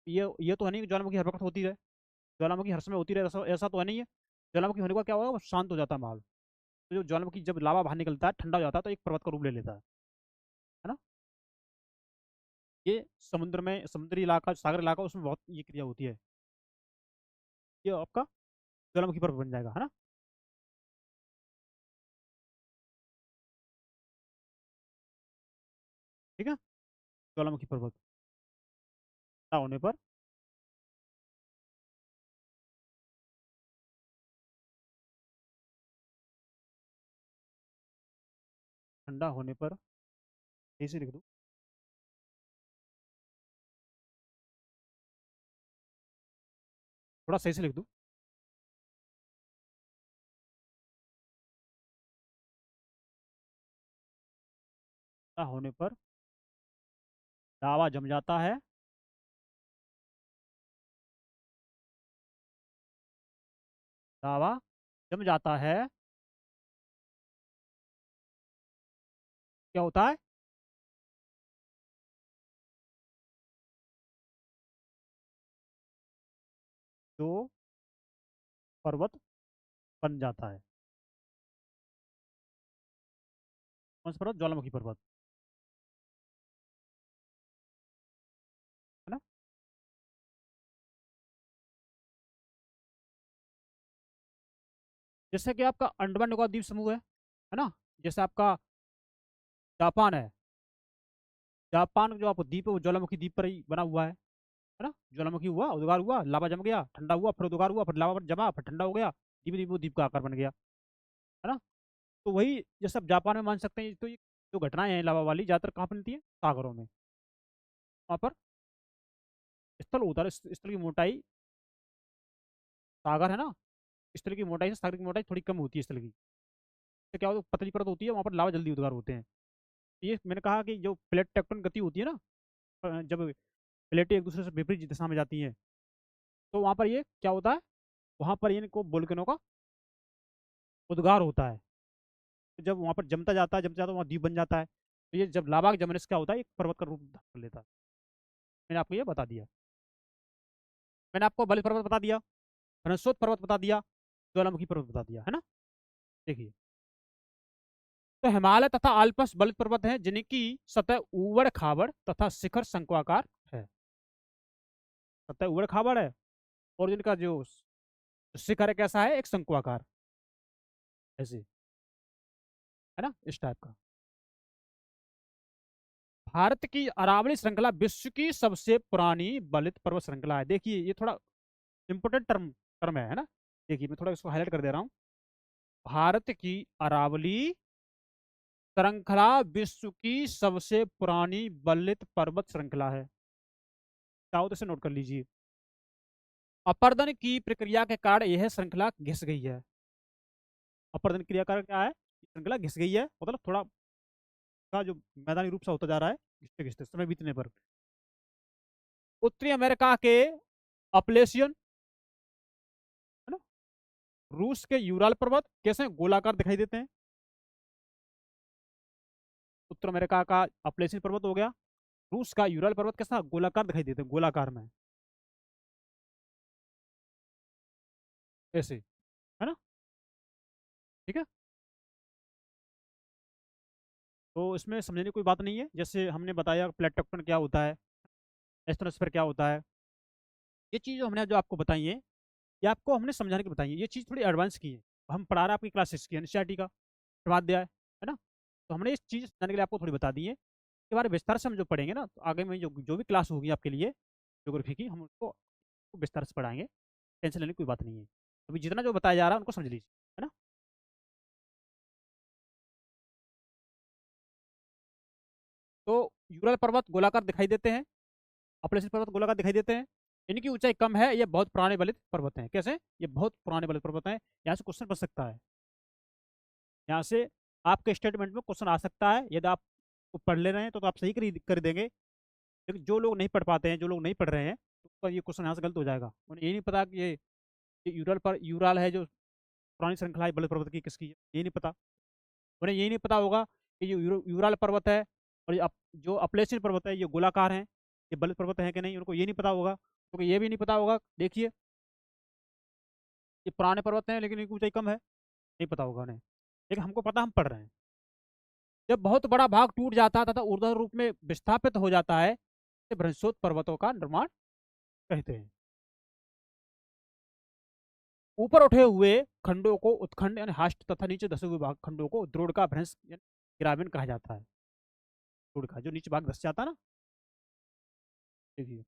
ये तो है नहीं कि ज्वालामुखी हर वक्त होती है, ज्वालामुखी हर समय होती रहे, ऐसा ऐसा तो है नहीं है। ज्वालामुखी होने का क्या होगा, वो शांत हो जाता है माहौल। तो जो ज्वालामुखी जब लावा बाहर निकलता है, ठंडा हो जाता है, तो एक पर्वत का रूप ले लेता है ना। ये समुद्र में, समुद्री इलाका, सागर इलाका, उसमें बहुत ये क्रिया होती है, ये आपका ज्वालामुखी पर्वत बन जाएगा, है ना। ठीक है, ज्वालामुखी पर्वत ठंडा होने पर, ठंडा होने पर, ऐसे लिख दूँ, थोड़ा सही से लिख दूँ, ठंडा होने पर लावा जम जाता है, लावा जम जाता है, क्या होता है, जो पर्वत बन जाता है। कौन सा पर्वत, ज्वालामुखी पर्वत, है ना। जैसे कि आपका अंडमान निकोबार द्वीप समूह है ना, जैसे आपका जापान है, जापान जो आपको द्वीप है, वो ज्वालामुखी द्वीप पर ही बना हुआ है ना। ज्वालामुखी हुआ, उद्गार हुआ, लावा जम गया, ठंडा हुआ, फिर उद्गार हुआ, फिर लावा जमा, फिर ठंडा हो गया, धीमे धीमे वो द्वीप का आकार बन गया, है ना। तो वही जैसे आप जापान में मान सकते हैं, तो ये जो घटनाएं हैं लावा वाली ज़्यादातर कहाँ पर मिलती है? सागरों में। वहाँ पर स्थल होता है, स्थल की मोटाई, सागर है ना, स्थल की मोटाई से सागर की मोटाई थोड़ी कम होती है स्थल की। तो क्या होता है, पतली परत होती है, वहाँ पर लावा जल्दी उद्गार होते हैं। ये मैंने कहा कि जो प्लेट टेक्टोनिक गति होती है ना, जब प्लेटें एक दूसरे से विपरीत दिशा में जाती हैं, तो वहाँ पर ये क्या होता है, वहाँ पर इनको वोल्केनो का उद्गार होता है। तो जब वहाँ पर जमता जाता है, वहाँ द्वीप बन जाता है। तो ये जब लावा जमने से क्या होता है, एक पर्वत का रूप धारण कर लेता है। मैंने आपको ये बता दिया। मैंने आपको बलि पर्वत बता दिया, घनस्रोत पर्वत बता दिया, ज्वालामुखी पर्वत बता दिया, है ना। देखिए, तो हिमालय तथा आल्पस बलित पर्वत हैं जिनकी सतह ऊबड़ खाबड़ तथा शिखर शंक्वाकार है। सतह ऊबड़ खाबड़ है, और जिनका जो शिखर है कैसा है, एक शंक्वाकार, ऐसे, है ना, इस टाइप का। भारत की अरावली श्रृंखला विश्व की सबसे पुरानी बलित पर्वत श्रृंखला है। देखिए, ये थोड़ा इंपोर्टेंट टर्म टर्म है ना। देखिए, मैं थोड़ा इसको हाईलाइट कर दे रहा हूँ। भारत की अरावली श्रृंखला विश्व की सबसे पुरानी बलित पर्वत श्रृंखला है। चाहो तो इसे नोट कर लीजिए। अपर्दन की प्रक्रिया के कारण यह श्रृंखला घिस गई है। अपर्दन क्रिया कारण क्या है, श्रृंखला घिस गई है, मतलब थोड़ा का जो मैदानी रूप से होता जा रहा है घिसते घिसते समय बीतने पर। उत्तरी अमेरिका के अपलेशियन, है ना, रूस के यूराल पर्वत कैसे गोलाकार दिखाई देते हैं। उत्तर अमेरिका का अपलेशियन पर्वत हो गया, रूस का यूराल पर्वत कैसा गोलाकार दिखाई देते हैं, गोलाकार में, ऐसे, है ना। ठीक है, तो इसमें समझने की कोई बात नहीं है। जैसे हमने बताया प्लेट टेक्टोन क्या होता है, एस्ट्रोस्फीयर क्या होता है, ये चीज़ जो हमने जो आपको बताई है, ये आपको हमने समझाने की बताई है। ये चीज़ थोड़ी एडवांस की है, हम पढ़ा रहे हैं आपकी क्लास 6 की एनसीईआरटी का स्वाध्याय है ना। तो हमने इस चीज़ समझाने के लिए आपको थोड़ी बता दी है। इसके बारे में विस्तार से हम जो पढ़ेंगे ना, तो आगे में जो जो भी क्लास होगी आपके लिए ज्योग्राफी की, हम उसको विस्तार से पढ़ाएंगे। टेंशन लेने की कोई बात नहीं है। अभी जितना जो बताया जा रहा है उनको समझ लीजिए, है ना। तो यूरल पर्वत गोलाकार दिखाई देते हैं, अपलेशन पर्वत गोलाकार दिखाई देते हैं। इनकी ऊंचाई कम है, ये बहुत पुराने बलित पर्वत हैं। कैसे, ये बहुत पुराने बलित पर्वत हैं। यहाँ से क्वेश्चन बन सकता है, यहाँ से आपके स्टेटमेंट में क्वेश्चन आ सकता है। यदि आप पढ़ ले रहे हैं तो आप सही कर देंगे। लेकिन जो लोग नहीं पढ़ पाते हैं, जो लोग नहीं पढ़ रहे हैं, तो ये क्वेश्चन यहाँ से गलत हो जाएगा। उन्हें ये नहीं पता कि ये यूराल है जो पुरानी श्रृंखला है बलित पर्वत की, किसकी है, ये नहीं पता। उन्हें यही नहीं पता होगा कि जो यूराल पर्वत है और जो अपलेशियन पर्वत है ये गोलाकार हैं, ये बलित पर्वत है कि नहीं, उनको ये नहीं पता होगा। क्योंकि ये भी नहीं पता होगा, देखिए, ये पुराने पर्वत हैं लेकिन इनकी ऊंचाई कम है, नहीं पता होगा उन्हें। लेकिन हमको पता, हम पढ़ रहे हैं। जब बहुत बड़ा भाग टूट जाता है तथा ऊर्ध्वाधर रूप में विस्थापित हो जाता है, इसे बृहस्पति पर्वतों का निर्माण कहते हैं। ऊपर उठे हुए खंडों को उत्खंड यानी हास्ट तथा नीचे धसे हुए भाग खंडों को द्रोण का भ्रंश ग्रामीण कहा जाता है। द्रोण का जो नीचे भाग धस जाता है ना, देखिए,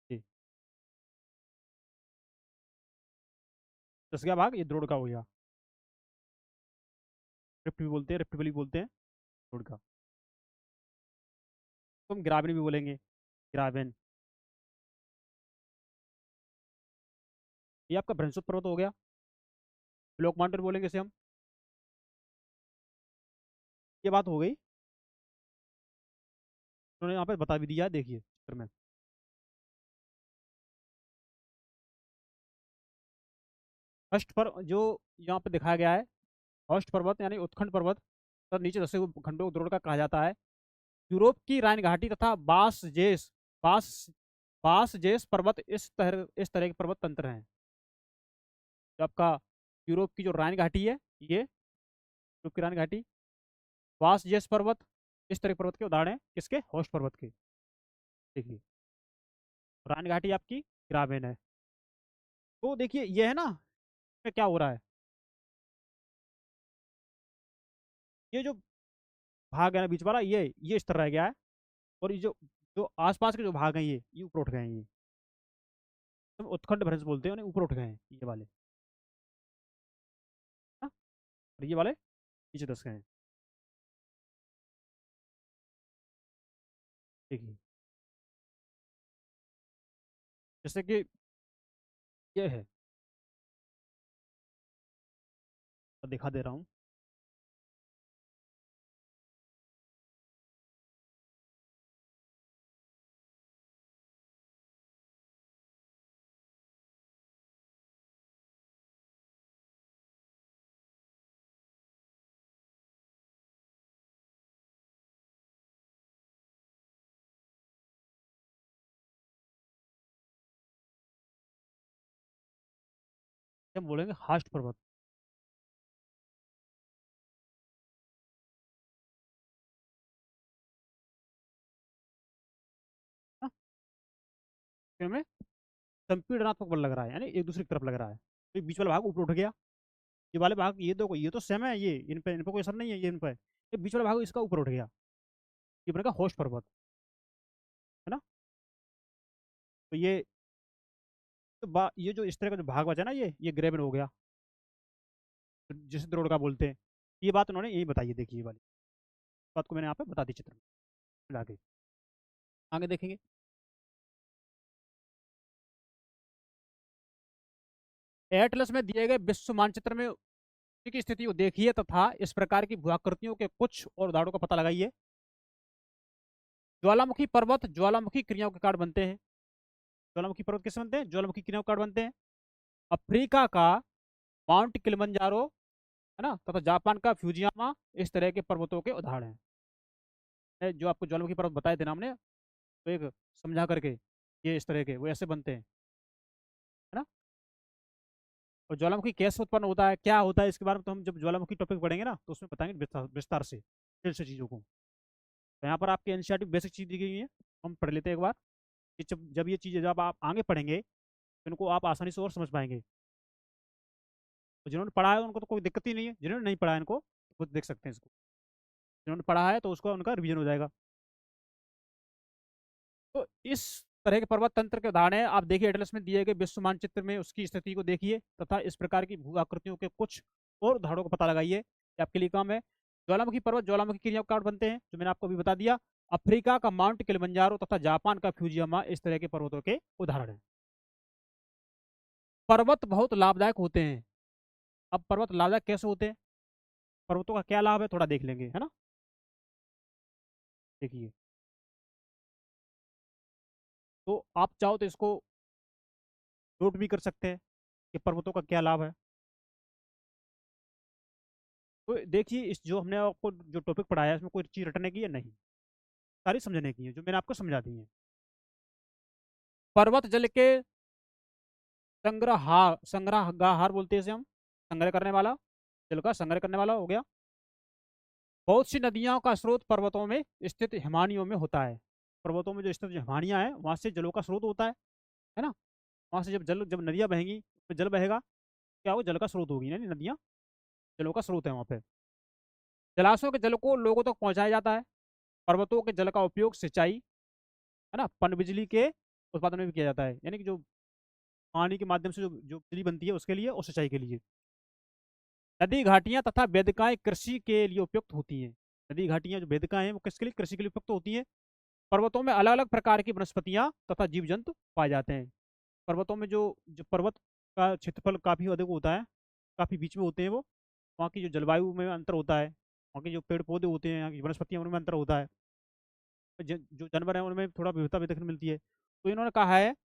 ये धस गया भाग, ये द्रोण का हो गया। रिफ्ट भी बोलते हैं, रिफ्ट वैली बोलते हैं द्रोण का। तो हम ग्रामीण भी बोलेंगे, ग्रामीण। ये आपका बृहस्पति पर्वत हो गया। ब्लॉक माउंटेन बोलेंगे इसे हम। ये बात हो गई, उन्होंने यहाँ पे बता भी दिया है, देखिए चित्र में। फर्स्ट पर जो यहाँ पे दिखाया गया है, फर्स्ट पर्वत यानी उत्खंड पर्वत, तो नीचे धसे हुए खंडों को द्रोण का कहा जाता है। यूरोप की राइन घाटी तथा बास बास जेस पर्वत इस तरह के पर्वत तंत्र हैं। जो आपका यूरोप की जो राइन घाटी है, ये यूरोप की राइन घाटी, बास जेस पर्वत, इस तरह के पर्वत के उदाहरण हैं, किसके, होस्ट पर्वत के। देखिए, राइन घाटी आपकी ग्रामीण है। तो देखिए ये है ना, इसमें क्या हो रहा है, ये जो भाग है ना बीच वाला, ये इस तरह रह गया है। और ये जो जो आसपास के जो भाग हैं, ये ऊपर उठ गए हैं, ये तो उत्खंड भ्रंश बोलते हैं उन्हें, ऊपर उठ गए हैं ये वाले। और ये वाले नीचे 10 के हैं। देखिए जैसे कि ये है, तो दिखा दे रहा हूँ। हम बोलेंगे हास्ट पर्वत। हाँ, में संपीड़नात्मक बल लग रहा है, यानी एक दूसरे की तरफ लग रहा है, तो ये बीच वाला भाग ऊपर उठ गया। ये वाले भाग, ये तो सेम है, ये इन पे कोई असर नहीं है, ये इन पे, ये बीच वाला भाग इसका ऊपर उठ गया, ये बनेगा होस्ट पर्वत, है ना। तो ये जो इस तरह का जो भाग बचा ना, ये ग्रेबन हो गया, तो जिसे द्रोण का बोलते हैं। ये बात उन्होंने यही बताई है, देखिए ये वाली बात को मैंने यहाँ पे बता दी चित्र में मिला के। आगे देखेंगे। एटलस में दिए गए विश्व मानचित्र में की स्थिति को देखिए तथा इस प्रकार की भूआकृतियों के कुछ और उदाहरणों का पता लगाइए। ज्वालामुखी पर्वत ज्वालामुखी क्रियाओं के कारण बनते हैं। ज्वालामुखी पर्वत किससे बनते हैं? ज्वालामुखी क्रियाओं के कारण बनते हैं। अफ्रीका का माउंट किलिमंजारो, है ना, तथा जापान का फ्यूजियामा इस तरह के पर्वतों के उदाहरण हैं। जो आपको ज्वालामुखी पर्वत बताए थे ना हमने, तो एक समझा करके, ये इस तरह के वो ऐसे बनते हैं, है ना। और ज्वालामुखी कैसे उत्पन्न होता है, क्या होता है, इसके बारे में तो हम जब ज्वालामुखी टॉपिक पढ़ेंगे ना, तो उसमें बताएंगे विस्तार विस्तार से, फिर से चीज़ों को। तो यहाँ पर आपके एनसीईआरटी बेसिक चीज़ दी गई है, हम पढ़ लेते हैं एक बार, कि जब ये चीज़ें जब आप आगे पढ़ेंगे तो इनको आप आसानी से और समझ पाएंगे। तो जिन्होंने पढ़ा है उनको तो कोई दिक्कत ही नहीं है, जिन्होंने नहीं पढ़ा है इनको खुद देख सकते हैं इसको। जिन्होंने पढ़ा है तो उसका उनका रिवीजन हो जाएगा। तो इस तरह के पर्वत तंत्र के उदाहरण है, आप देखिए एटलस में दिए गए विश्व मानचित्र में उसकी स्थिति को देखिए तथा इस प्रकार की भू आकृतियों के कुछ और उदाहरणों का पता लगाइए। ये आपके लिए काम है। ज्वालामुखी पर्वत ज्वालामुखी क्रिया कार्ड बनते हैं, जो मैंने आपको अभी बता दिया। अफ्रीका का माउंट किलिमंजारो तथा जापान का फ्यूजियामा इस तरह के पर्वतों के उदाहरण हैं। पर्वत बहुत लाभदायक होते हैं। अब पर्वत लाभदायक कैसे होते हैं, पर्वतों का क्या लाभ है, थोड़ा देख लेंगे, है ना। देखिए, तो आप चाहो तो इसको नोट भी कर सकते हैं कि पर्वतों का क्या लाभ है। तो देखिए, इस जो हमने आपको जो टॉपिक पढ़ाया है इसमें कोई चीज रटने की है नहीं, सारी समझने की है, जो मैंने आपको समझा दी है। पर्वत जल के संग्रहगार बोलते हैं इसे हम, संग्रह करने वाला, जल का संग्रह करने वाला हो गया। बहुत सी नदियों का स्रोत पर्वतों में स्थित हिमानियों में होता है। पर्वतों में जो स्थित हिमानियां हैं वहां से जलों का स्रोत होता है ना। वहां से जब नदियां बहेंगी तो जल बहेगा, क्या हो, जल का स्रोत होगी, यानी नदियां जलों का स्रोत है वहां पे। जलाशयों के जल को लोगों तक पहुंचाया जाता है। पर्वतों के जल का उपयोग सिंचाई, है ना, पनबिजली के उत्पादन में भी किया जाता है, यानी कि जो पानी के माध्यम से जो जो बिजली बनती है उसके लिए और सिंचाई के लिए। नदी घाटियां तथा वेदिकाएं कृषि के लिए उपयुक्त होती हैं। नदी घाटियां जो वेदिकाएं हैं वो किसके लिए, कृषि के लिए उपयुक्त होती हैं। पर्वतों में अलग अलग प्रकार की वनस्पतियां तथा जीव जंतु पाए जाते हैं। पर्वतों में जो जो पर्वत का क्षेत्रफल काफी अधिक होता है, काफी बीच में होते हैं वो, वहाँ की जो जलवायु में अंतर होता है, वहाँ के जो पेड़ पौधे होते हैं, यहाँ की वनस्पतियां, उनमें अंतर होता है। जो जानवर हैं उनमें थोड़ा विविधता भी देखने को मिलती है। तो इन्होंने कहा है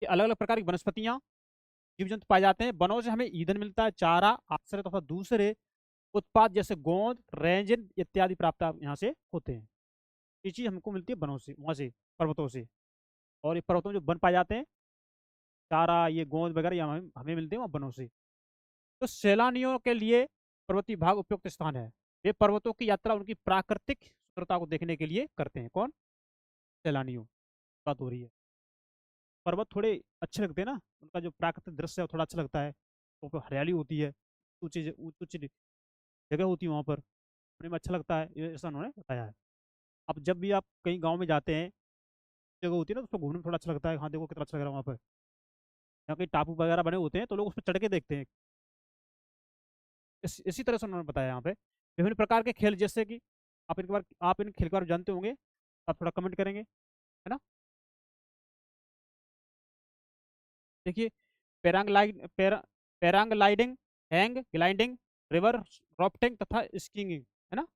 कि अलग अलग प्रकार की वनस्पतियां, जीव जंतु पाए जाते हैं। वनों से हमें ईंधन मिलता है, चारा, आश्रय तथा दूसरे उत्पाद जैसे गोंद, रेंजिन इत्यादि प्राप्त यहाँ से होते हैं। ये चीज हमको मिलती है वनों से, वहां से, पर्वतों से। और ये पर्वतों में जो वन पाए जाते हैं, चारा, ये गोंद वगैरह, ये हमें हमें मिलते हैं वहाँ वनों से। तो सैलानियों के लिए पर्वतीय भाग उपयुक्त स्थान है। वे पर्वतों की यात्रा उनकी प्राकृतिक सुंदरता को देखने के लिए करते हैं। कौन? सैलानियों बात हो रही है। पर्वत थोड़े अच्छे लगते हैं ना, उनका जो प्राकृतिक दृश्य है वो थोड़ा अच्छा लगता है, तो हरियाली होती है, ऊंची ऊंची जगह होती है वहाँ पर, उन्हें में अच्छा लगता है, ये ऐसा उन्होंने बताया है। अब जब भी आप कहीं गाँव में जाते हैं, जगह होती है ना, तो उसको घूमने में थोड़ा अच्छा लगता है, हाँ देखो कितना अच्छा लग रहा है वहाँ पर। यहाँ कहीं टापू वगैरह बने होते हैं तो लोग उस पर चढ़ के देखते हैं, इसी तरह से उन्होंने बताया यहाँ पे विभिन्न प्रकार के खेल, जैसे कि आप इन खेल के बारे में जानते होंगे, आप थोड़ा कमेंट करेंगे, है ना। देखिए, paragliding, hang gliding, river rafting तथा स्कीइंग, है ना।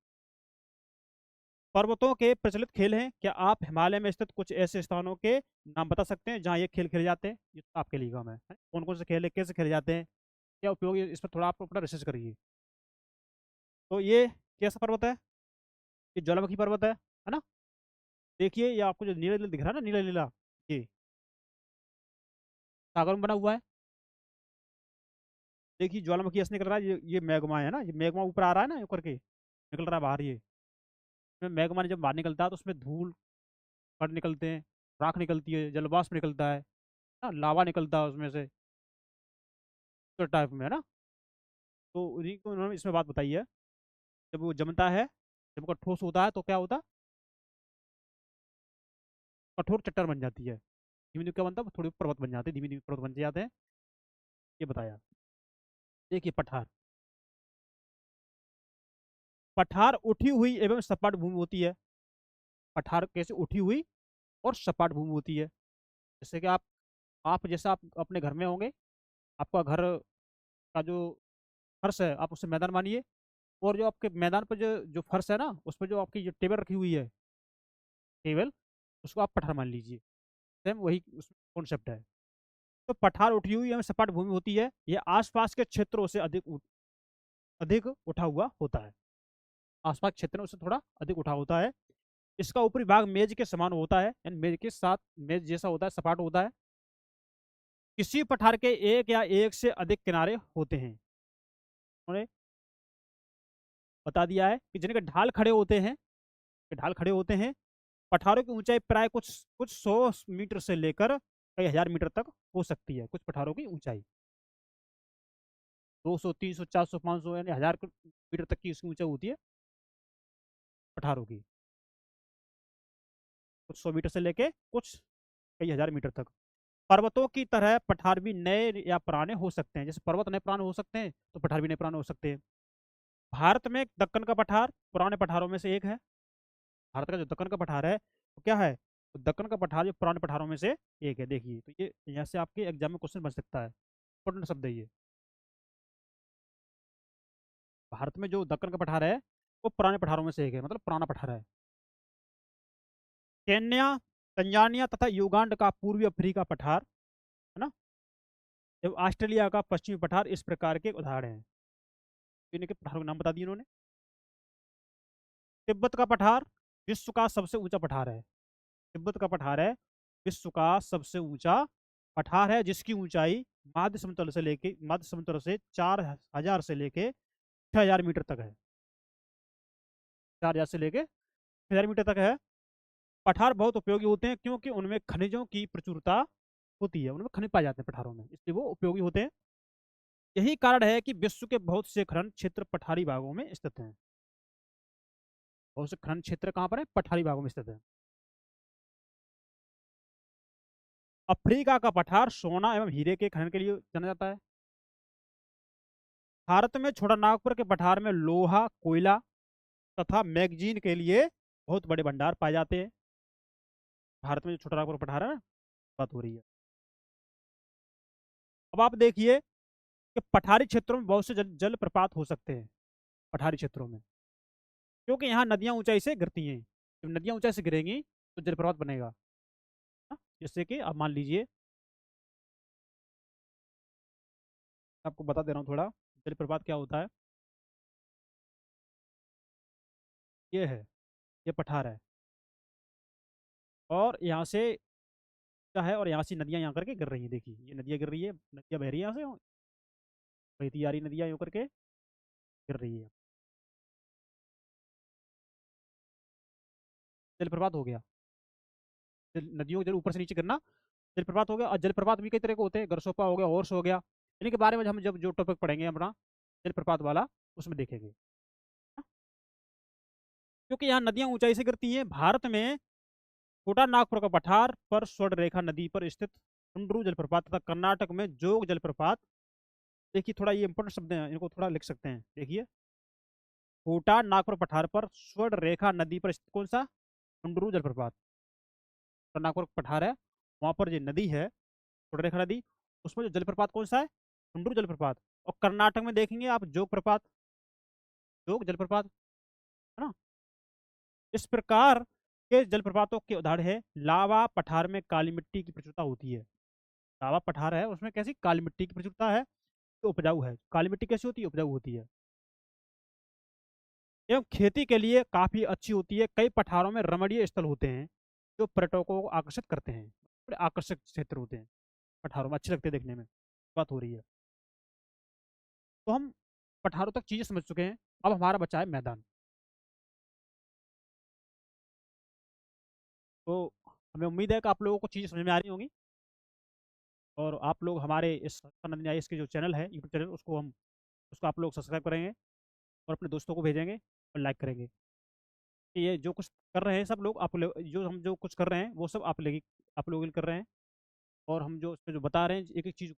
पर्वतों के प्रचलित खेल हैं। क्या आप हिमालय में स्थित कुछ ऐसे स्थानों के नाम बता सकते हैं जहाँ ये खेल खेले जाते हैं? ये तो आपके लिए काम है, कौन कौन से खेल है, कैसे खेले जाते हैं, क्या उपयोग है, इस पर थोड़ा आप अपना रिसर्च करिए। तो ये कैसा पर्वत है? ये ज्वालामुखी पर्वत है ना। देखिए, ये आपको जो नीला नीला दिख रहा है ना, नीला नीला, ये सागर में बना हुआ है। देखिए, ज्वालामुखी ऐसे निकल रहा है, ये मैग्मा है ना, ये मैग्मा ऊपर आ रहा है ना, ऊपर के निकल रहा है बाहर ये। इसमें मैग्मा ने जब बाहर निकलता है तो उसमें धूल कण निकलते हैं, राख निकलती है, जलवाष्प निकलता है ना, लावा निकलता है उसमें से, तो टाइप में, है ना। तो उन्हीं को उन्होंने इसमें बात बताई है। जब वो जमता है, जब वो ठोस होता है तो क्या होता है, कठोर चट्टान बन जाती है। धीमे धीमे क्या बनता है, थोड़ी पर्वत बन जाते हैं, धीमे धीमे पर्वत बन जाते हैं। ये बताया। देखिए, पठार। पठार उठी हुई एवं सपाट भूमि होती है। पठार कैसे उठी हुई और सपाट भूमि होती है? जैसे कि आप जैसा आप अपने घर में होंगे, आपका घर का जो फर्श है आप उसे मैदान मानिए, और जो आपके मैदान पर जो जो फर्श है ना, उस पर जो आपकी जो टेबल रखी हुई है, टेबल, उसको आप पठार मान लीजिए। सेम वही उसमें कॉन्सेप्ट है। तो पठार उठी हुई एवं सपाट भूमि होती है, यह आसपास के क्षेत्रों से अधिक उठा हुआ होता है। आसपास क्षेत्रों से थोड़ा अधिक उठा होता है। इसका ऊपरी भाग मेज के समान होता है, यानी मेज के साथ मेज जैसा होता है, सपाट होता है। किसी पठार के एक या एक से अधिक किनारे होते हैं। उन्होंने बता दिया है कि जिनके ढाल खड़े होते हैं, ढाल खड़े होते हैं। पठारों की ऊंचाई प्राय कुछ कुछ 100 मीटर से लेकर कई हजार मीटर तक हो सकती है। कुछ पठारों की ऊंचाई 200, 300, 400, 500 यानी 1000 मीटर तक की इसकी ऊंचाई होती है पठारों की। कुछ 100 मीटर से लेके कुछ कई हजार मीटर तक। पर्वतों की तरह पठार भी नए या पुराने हो सकते हैं। जैसे पर्वत नए पुराने हो सकते हैं, तो पठार भी नए पुराने हो सकते हैं। भारत में दक्कन का पठार पुराने पठारों में से एक है। भारत का जो दक्कन का पठार है वो क्या है, तो दक्कन का पठार जो पुराने पठारों में से एक है। देखिए, तो ये यहाँ से आपके एग्जाम में क्वेश्चन बन सकता है, इंपॉर्टेंट शब्द है ये। भारत में जो दक्कन का पठार है वो पुराने पठारों में से एक है, मतलब पुराना पठार है। केन्या, तंजानिया तथा युगांड का पूर्वी अफ्रीका पठार, है ना, जब ऑस्ट्रेलिया का पश्चिमी पठार इस प्रकार के उदाहरण हैं। इनके पठारों के नाम बता दिए उन्होंने। तिब्बत का पठार विश्व का सबसे ऊंचा पठार है। तिब्बत का पठार है विश्व का सबसे ऊंचा पठार है, जिसकी ऊंचाई मध्य समतल से 4000 से लेके 6000 मीटर तक है। 4000 से लेके 6000 मीटर तक है। पठार बहुत उपयोगी होते हैं क्योंकि उनमें खनिजों की प्रचुरता होती है, उनमें खनिज पाए जाते हैं पठारों में, इसलिए वो उपयोगी होते हैं। यही कारण है कि विश्व के बहुत से खनन क्षेत्र पठारी भागों में स्थित हैं। बहुत से खनन क्षेत्र कहाँ पर है, पठारी भागों में स्थित है। अफ्रीका का पठार सोना एवं हीरे के खनन के लिए जाना जाता है। भारत में छोटा नागपुर के पठार में लोहा, कोयला तथा मैगजीन के लिए बहुत बड़े भंडार पाए जाते हैं। भारत में जो छोटा नागपुर पठार है ना, बात हो रही है। अब आप देखिए कि पठारी क्षेत्रों में बहुत से जल प्रपात हो सकते हैं। पठारी क्षेत्रों में क्योंकि यहाँ नदियां ऊंचाई से गिरती हैं, जब नदियां ऊंचाई से गिरेंगी तो जलप्रपात बनेगा। हाँ? जैसे कि अब मान लीजिए, आपको बता दे रहा हूँ थोड़ा, जलप्रपात क्या होता है। ये है, ये पठार है, और यहाँ से क्या है, और यहाँ से नदियां यहाँ करके गिर रही हैं। देखिए, ये नदियां गिर रही है, नदियां बह रही है यहाँ से, बहती आ रही नदियां यूं करके गिर रही है। जलप्रपात हो गया। नदियों के जल ऊपर से नीचे गिरना जलप्रपात हो गया। और जलप्रपात भी कई तरह के होते हैं, गरसोपा हो गया, हॉर्स हो गया। इनके बारे में हम जब जो टॉपिक पढ़ेंगे अपना जलप्रपात वाला, उसमें देखेंगे। क्योंकि यहाँ नदियां ऊंचाई से गिरती हैं। भारत में छोटा नागपुर का पठार पर स्वर्ण रेखा नदी पर स्थित टुंड्रू जलप्रपात तथा कर्नाटक में जोग जलप्रपात देखिए थोड़ा ये इंपॉर्टेंट शब्द हैं, इनको थोड़ा लिख सकते हैं। देखिए, छोटा नागपुर पठार पर स्वर्ण रेखा नदी पर स्थित कौन सा? कुंडरू जलप्रपात। छोटा नागपुर पठार है, वहां पर जो नदी है स्वर्ण रेखा नदी, उसमें जो जलप्रपात कौन सा है? कुंडरू जलप्रपात। और कर्नाटक में देखेंगे आप जोग प्रपात, जोग जलप्रपात, है ना। इस प्रकार के जलप्रपातों के उदाहरण है लावा पठार में काली मिट्टी की प्रचुरता होती है। लावा पठार है उसमें कैसी काली मिट्टी की प्रचुरता है, तो उपजाऊ है। काली मिट्टी कैसी होती है? उपजाऊ होती है। एवं खेती के लिए काफी अच्छी होती है। कई पठारों में रमणीय स्थल होते हैं जो पर्यटकों को आकर्षित करते हैं। बड़े आकर्षक क्षेत्र होते हैं, पठारों में अच्छे लगते हैं देखने में। बात हो रही है, तो हम पठारों तक चीजें समझ चुके हैं। अब हमारा बचा है मैदान। तो हमें उम्मीद है कि आप लोगों को चीजें समझ में आ रही होंगी, और आप लोग हमारे इस नंदनी आईएएस के जो चैनल है यूट्यूब चैनल, उसको आप लोग सब्सक्राइब करेंगे और अपने दोस्तों को भेजेंगे और लाइक करेंगे। कि ये जो कुछ कर रहे हैं सब लोग, आप लोग जो हम जो कुछ कर रहे हैं वो सब आप लोग कर रहे हैं। और हम जो इसमें जो बता रहे हैं एक एक चीज़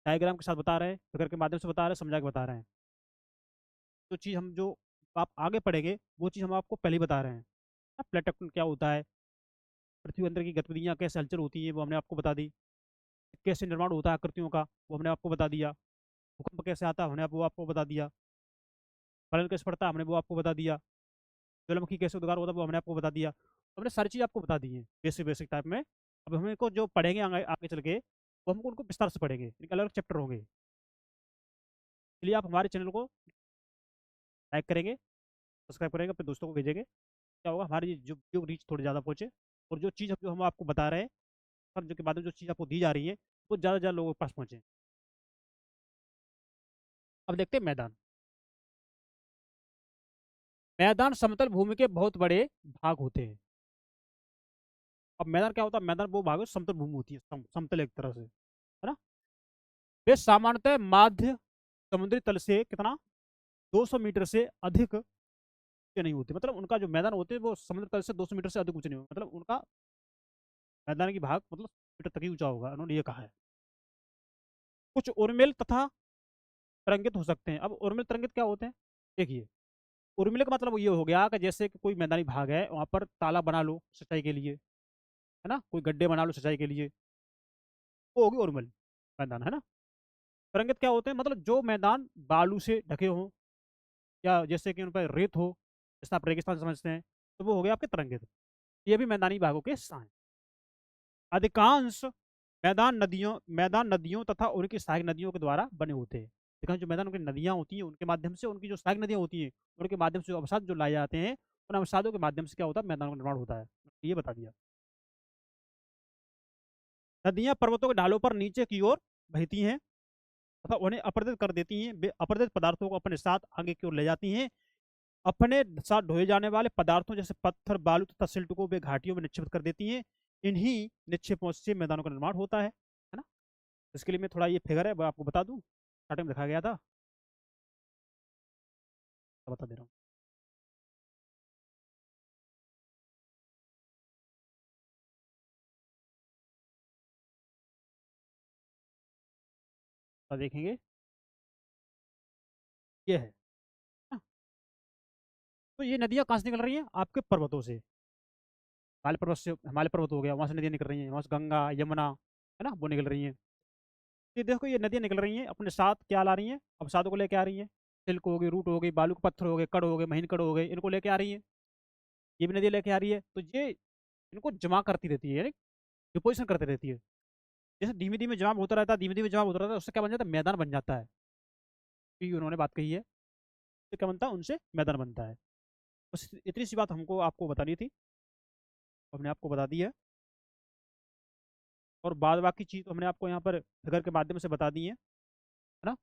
डायग्राम के साथ बता रहे हैं, फिगर के माध्यम से बता रहे हैं, समझा के बता रहे हैं। जो चीज़ हम जो आप आगे पढ़ेंगे वो चीज़ हम आपको पहले ही बता रहे हैं। प्लेट टेक्टोन क्या होता है, पृथ्वी अंदर की गतिविधियाँ कैसे हलचल होती है वो हमने आपको बता दी। कैसे निर्माण होता है आकृतियों का वो हमने आपको बता दिया। भूकंप कैसे आता है हमने वो आपको बता दिया। फलन कैसे पड़ता है हमने वो आपको बता दिया। ज्वालामुखी कैसे उद्गार होता है वो हमने आपको बता दिया। तो हमने सारी चीज़ आपको बता दी है बेसिक बेसिक टाइप में। अब हम इनको जो पढ़ेंगे आगे आगे चल के, वो हमको उनको विस्तार से पढ़ेंगे, इनके अलग चैप्टर होंगे। इसलिए आप हमारे चैनल को लाइक करेंगे, सब्सक्राइब करेंगे, अपने दोस्तों को भेजेंगे। क्या होगा, हमारी जो वीडियो रीच थोड़ी ज़्यादा पहुँचे, और जो चीज़ जो हम आपको बता रहे हैं और जो के बाद में जो चीज़ आपको दी जा रही है वो ज़्यादा से ज़्यादा लोगों के पास पहुँचे। अब देखते हैं मैदान। मैदान समतल भूमि के बहुत बड़े भाग होते हैं। अब मैदान क्या होता है? मैदान वो भाग है समतल भूमि होती है, समतल एक तरह से, है ना। वे सामान्यतः माध्य समुद्री तल से कितना 200 मीटर से अधिक ऊंचे नहीं होते। मतलब उनका जो मैदान होते हैं वो समुद्र तल से 200 मीटर से अधिक ऊंचे नहीं होते। मतलब उनका मैदान की भाग मतलब मीटर तक ही ऊंचा होगा, उन्होंने ये कहा है। कुछ उर्मिल तथा तरंगित हो सकते हैं। अब उर्मिल तरंगित क्या होते हैं? देखिए, उर्मिल का मतलब ये हो गया कि जैसे कि कोई मैदानी भाग है वहां पर ताला बना लो सिंचाई के लिए, है ना, कोई गड्ढे बना लो सिंचाई के लिए, वो होगी उर्मिल मैदान, है ना। तरंगित क्या होते हैं? मतलब जो मैदान बालू से ढके हों, या जैसे कि उन पर रेत हो, जैसे आप रेगिस्तान समझते हैं, तो वो हो गया आपके तरंगित। ये भी मैदानी भागों के हिस्सा हैं। अधिकांश मैदान नदियों तथा उनकी सहायक नदियों के द्वारा बने होते हैं। अधिकांश जो मैदान उनकी नदियां होती हैं उनके माध्यम से, उनकी जो सहायक नदियां होती हैं उनके माध्यम से जो अवसाद जो लाए जाते हैं, उन अवसादों के माध्यम से क्या होता है? मैदानों का निर्माण होता है। ये बता दिया। नदियां पर्वतों के ढालों पर नीचे की ओर बहती हैं तथा उन्हें अपरदित कर देती हैं। वे अपरदित पदार्थों को अपने साथ आगे की ओर ले जाती हैं। अपने साथ ढोए जाने वाले पदार्थों जैसे पत्थर, बालू तथा सिल्ट को वे घाटियों में निक्षेपित कर देती हैं। इन्हीं निक्षेपों से मैदानों का निर्माण होता है ना। इसके लिए मैं थोड़ा ये फिगर है वो आपको बता दूं, स्टार्टिंग में दिखाया गया था, तो बता दे रहा हूँ। तो देखेंगे ये है ना? तो ये नदियाँ कहाँ से निकल रही हैं? आपके पर्वतों से। हिमालय पर्वत हो गया, वहां से नदियाँ निकल रही हैं, वहां से गंगा यमुना, है ना, वो निकल रही हैं। ये देखो ये नदियाँ निकल रही हैं, अपने साथ क्या ला रही हैं? अवसादों को लेके आ रही हैं। सिल्क हो गई, रूट हो गई, बालू के पत्थर हो गए, कड़ हो गए, महीन कड़ हो गए, इनको लेके आ रही है। ये भी नदियाँ लेके आ रही है, तो ये इनको जमा करती रहती है, यानी डिपोजिशन करती रहती है। जैसे धीमे धीमे जमा होता रहता है, धीमे धीमे जमा होता रहता है, उससे क्या बन जाता है? मैदान बन जाता है। क्योंकि उन्होंने बात कही है, तो क्या बनता है? उनसे मैदान बनता है। बस इतनी सी बात हमको आपको बतानी थी, हमने आपको बता दी है। और बाद बाकी चीज़ तो हमने आपको यहाँ पर फिगर के माध्यम से बता दी है ना।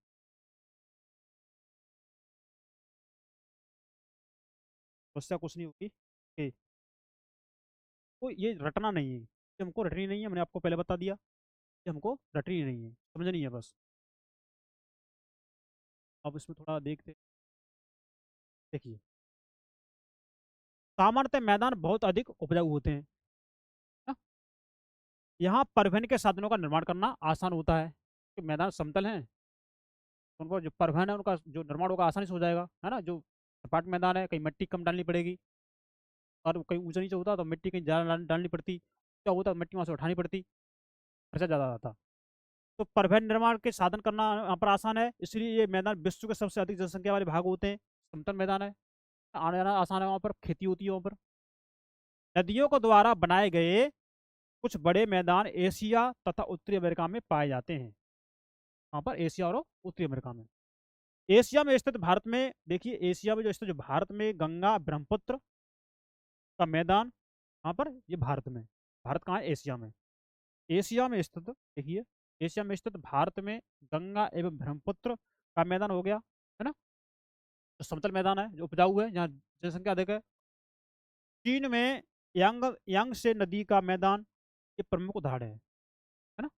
उससे कुछ नहीं होगी कि तो ये रटना नहीं है, ये हमको रटनी नहीं है, हमने आपको पहले बता दिया। ये हमको रटनी नहीं है, समझनी है बस। अब इसमें थोड़ा देखते, देखिए, सामान्यतः मैदान बहुत अधिक उपजाऊ होते हैं ना? यहाँ परिवहन के साधनों का निर्माण करना आसान होता है। के मैदान समतल हैं तो उनको जो परिवहन है उनका जो निर्माण होगा आसानी से हो जाएगा, है ना। जो सपाट मैदान है कहीं मिट्टी कम डालनी पड़ेगी, और कहीं ऊंचा नीचे होता तो मिट्टी कहीं ज़्यादा डालनी पड़ती, क्या होता मिट्टी वहाँ से उठानी पड़ती, खर्चा ज़्यादा आता। तो परिवहन निर्माण के साधन करना यहाँ पर आसान है, इसलिए ये मैदान विश्व के सबसे अधिक जनसंख्या वाले भाग होते हैं। समतल मैदान है, आने जाना आसान है, वहाँ पर खेती होती है वहाँ पर। नदियों के द्वारा बनाए गए कुछ बड़े मैदान एशिया तथा उत्तरी अमेरिका में पाए जाते हैं। वहाँ पर एशिया और उत्तरी अमेरिका में। एशिया में स्थित भारत में देखिए, एशिया में जो स्थित जो भारत में गंगा ब्रह्मपुत्र का मैदान, वहाँ पर ये भारत में, भारत कहाँ है, एशिया में। एशिया में स्थित देखिए, एशिया में स्थित भारत में गंगा एवं ब्रह्मपुत्र का मैदान हो गया, है ना, जो समतल मैदान है, जो उपजाऊ है, जहाँ जनसंख्या अधिक है। चीन में यांगसे नदी का मैदान ये प्रमुख उदाहरण है ना।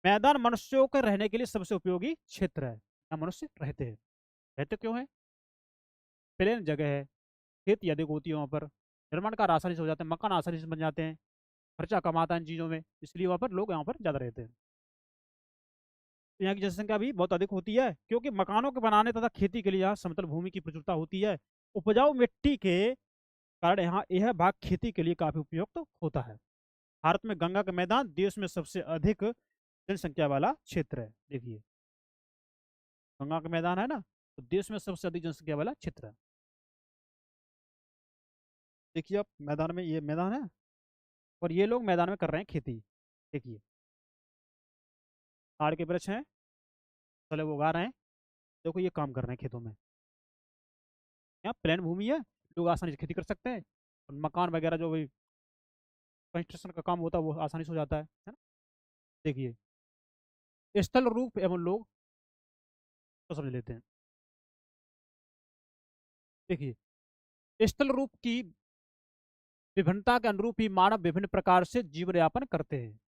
मैदान मनुष्यों के रहने के लिए सबसे उपयोगी क्षेत्र है, जहाँ मनुष्य रहते हैं। रहते क्यों है, प्लेन जगह है, खेती अधिक होती है वहाँ पर, निर्माण कार्य आसानी से हो जाते हैं, मकान आसानी से बन जाते हैं, खर्चा कम आता है इन चीज़ों में, इसलिए वहाँ पर लोग यहाँ पर ज़्यादा रहते हैं। तो यहाँ की जनसंख्या भी बहुत अधिक होती है, क्योंकि मकानों के बनाने तथा खेती के लिए यहाँ समतल भूमि की प्रचुरता होती है। उपजाऊ मिट्टी के कारण यहाँ यह भाग खेती के लिए काफी उपयुक्त होता है। भारत में गंगा का मैदान देश में सबसे अधिक जनसंख्या वाला क्षेत्र है। देखिए, गंगा का मैदान है ना, तो देश में सबसे अधिक जनसंख्या वाला क्षेत्र है। देखिए आप मैदान में, ये मैदान है और ये लोग मैदान में कर रहे हैं खेती। देखिए, ताड़ के वृक्ष हैं, फसलें वो उगा रहे हैं, देखो ये काम कर रहे हैं खेतों में। यहाँ प्लेन भूमि है, लोग आसानी से खेती कर सकते हैं, और मकान वगैरह जो भी कंस्ट्रक्शन का काम होता है वो आसानी से हो जाता है ना। देखिए, स्थल रूप एवं लोग तो समझ लेते हैं। देखिए, स्थल रूप की विभिन्नता के अनुरूप ही मानव विभिन्न प्रकार से जीवन यापन करते हैं।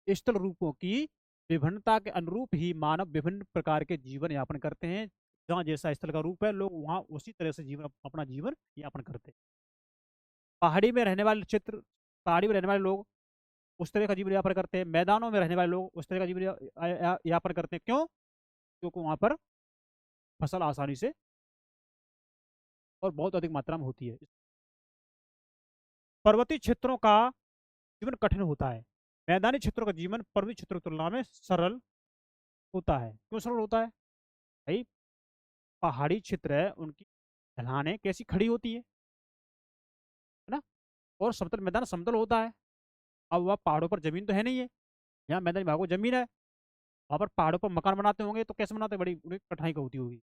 स्थल रूपों की विभिन्नता के अनुरूप ही मानव विभिन्न प्रकार के जीवन यापन करते हैं। जहाँ जैसा स्थल का रूप है, लोग वहाँ उसी तरह से जीवन अपना जीवन यापन करते हैं। पहाड़ी में रहने वाले क्षेत्र, पहाड़ी में रहने वाले लोग उस तरह का जीवन यापन करते हैं, मैदानों में रहने वाले लोग उस तरह का जीवन यापन करते हैं। क्यों? क्योंकि वहाँ पर फसल आसानी से और बहुत अधिक मात्रा में होती है। पर्वतीय क्षेत्रों का जीवन कठिन होता है, मैदानी क्षेत्रों का जीवन पर्वतीय क्षेत्रों की तुलना में सरल होता है। क्यों सरल होता है भाई? पहाड़ी क्षेत्र है, उनकी ढलानें कैसी खड़ी होती है ना, और समतल मैदान समतल होता है। अब वह पहाड़ों पर जमीन तो है नहीं है, यहाँ मैदानी भागों जमीन है, वहाँ पर पहाड़ों पर मकान बनाते होंगे तो कैसे बनाते हैं, बड़ी बड़ी कठिनाई का होती होगी,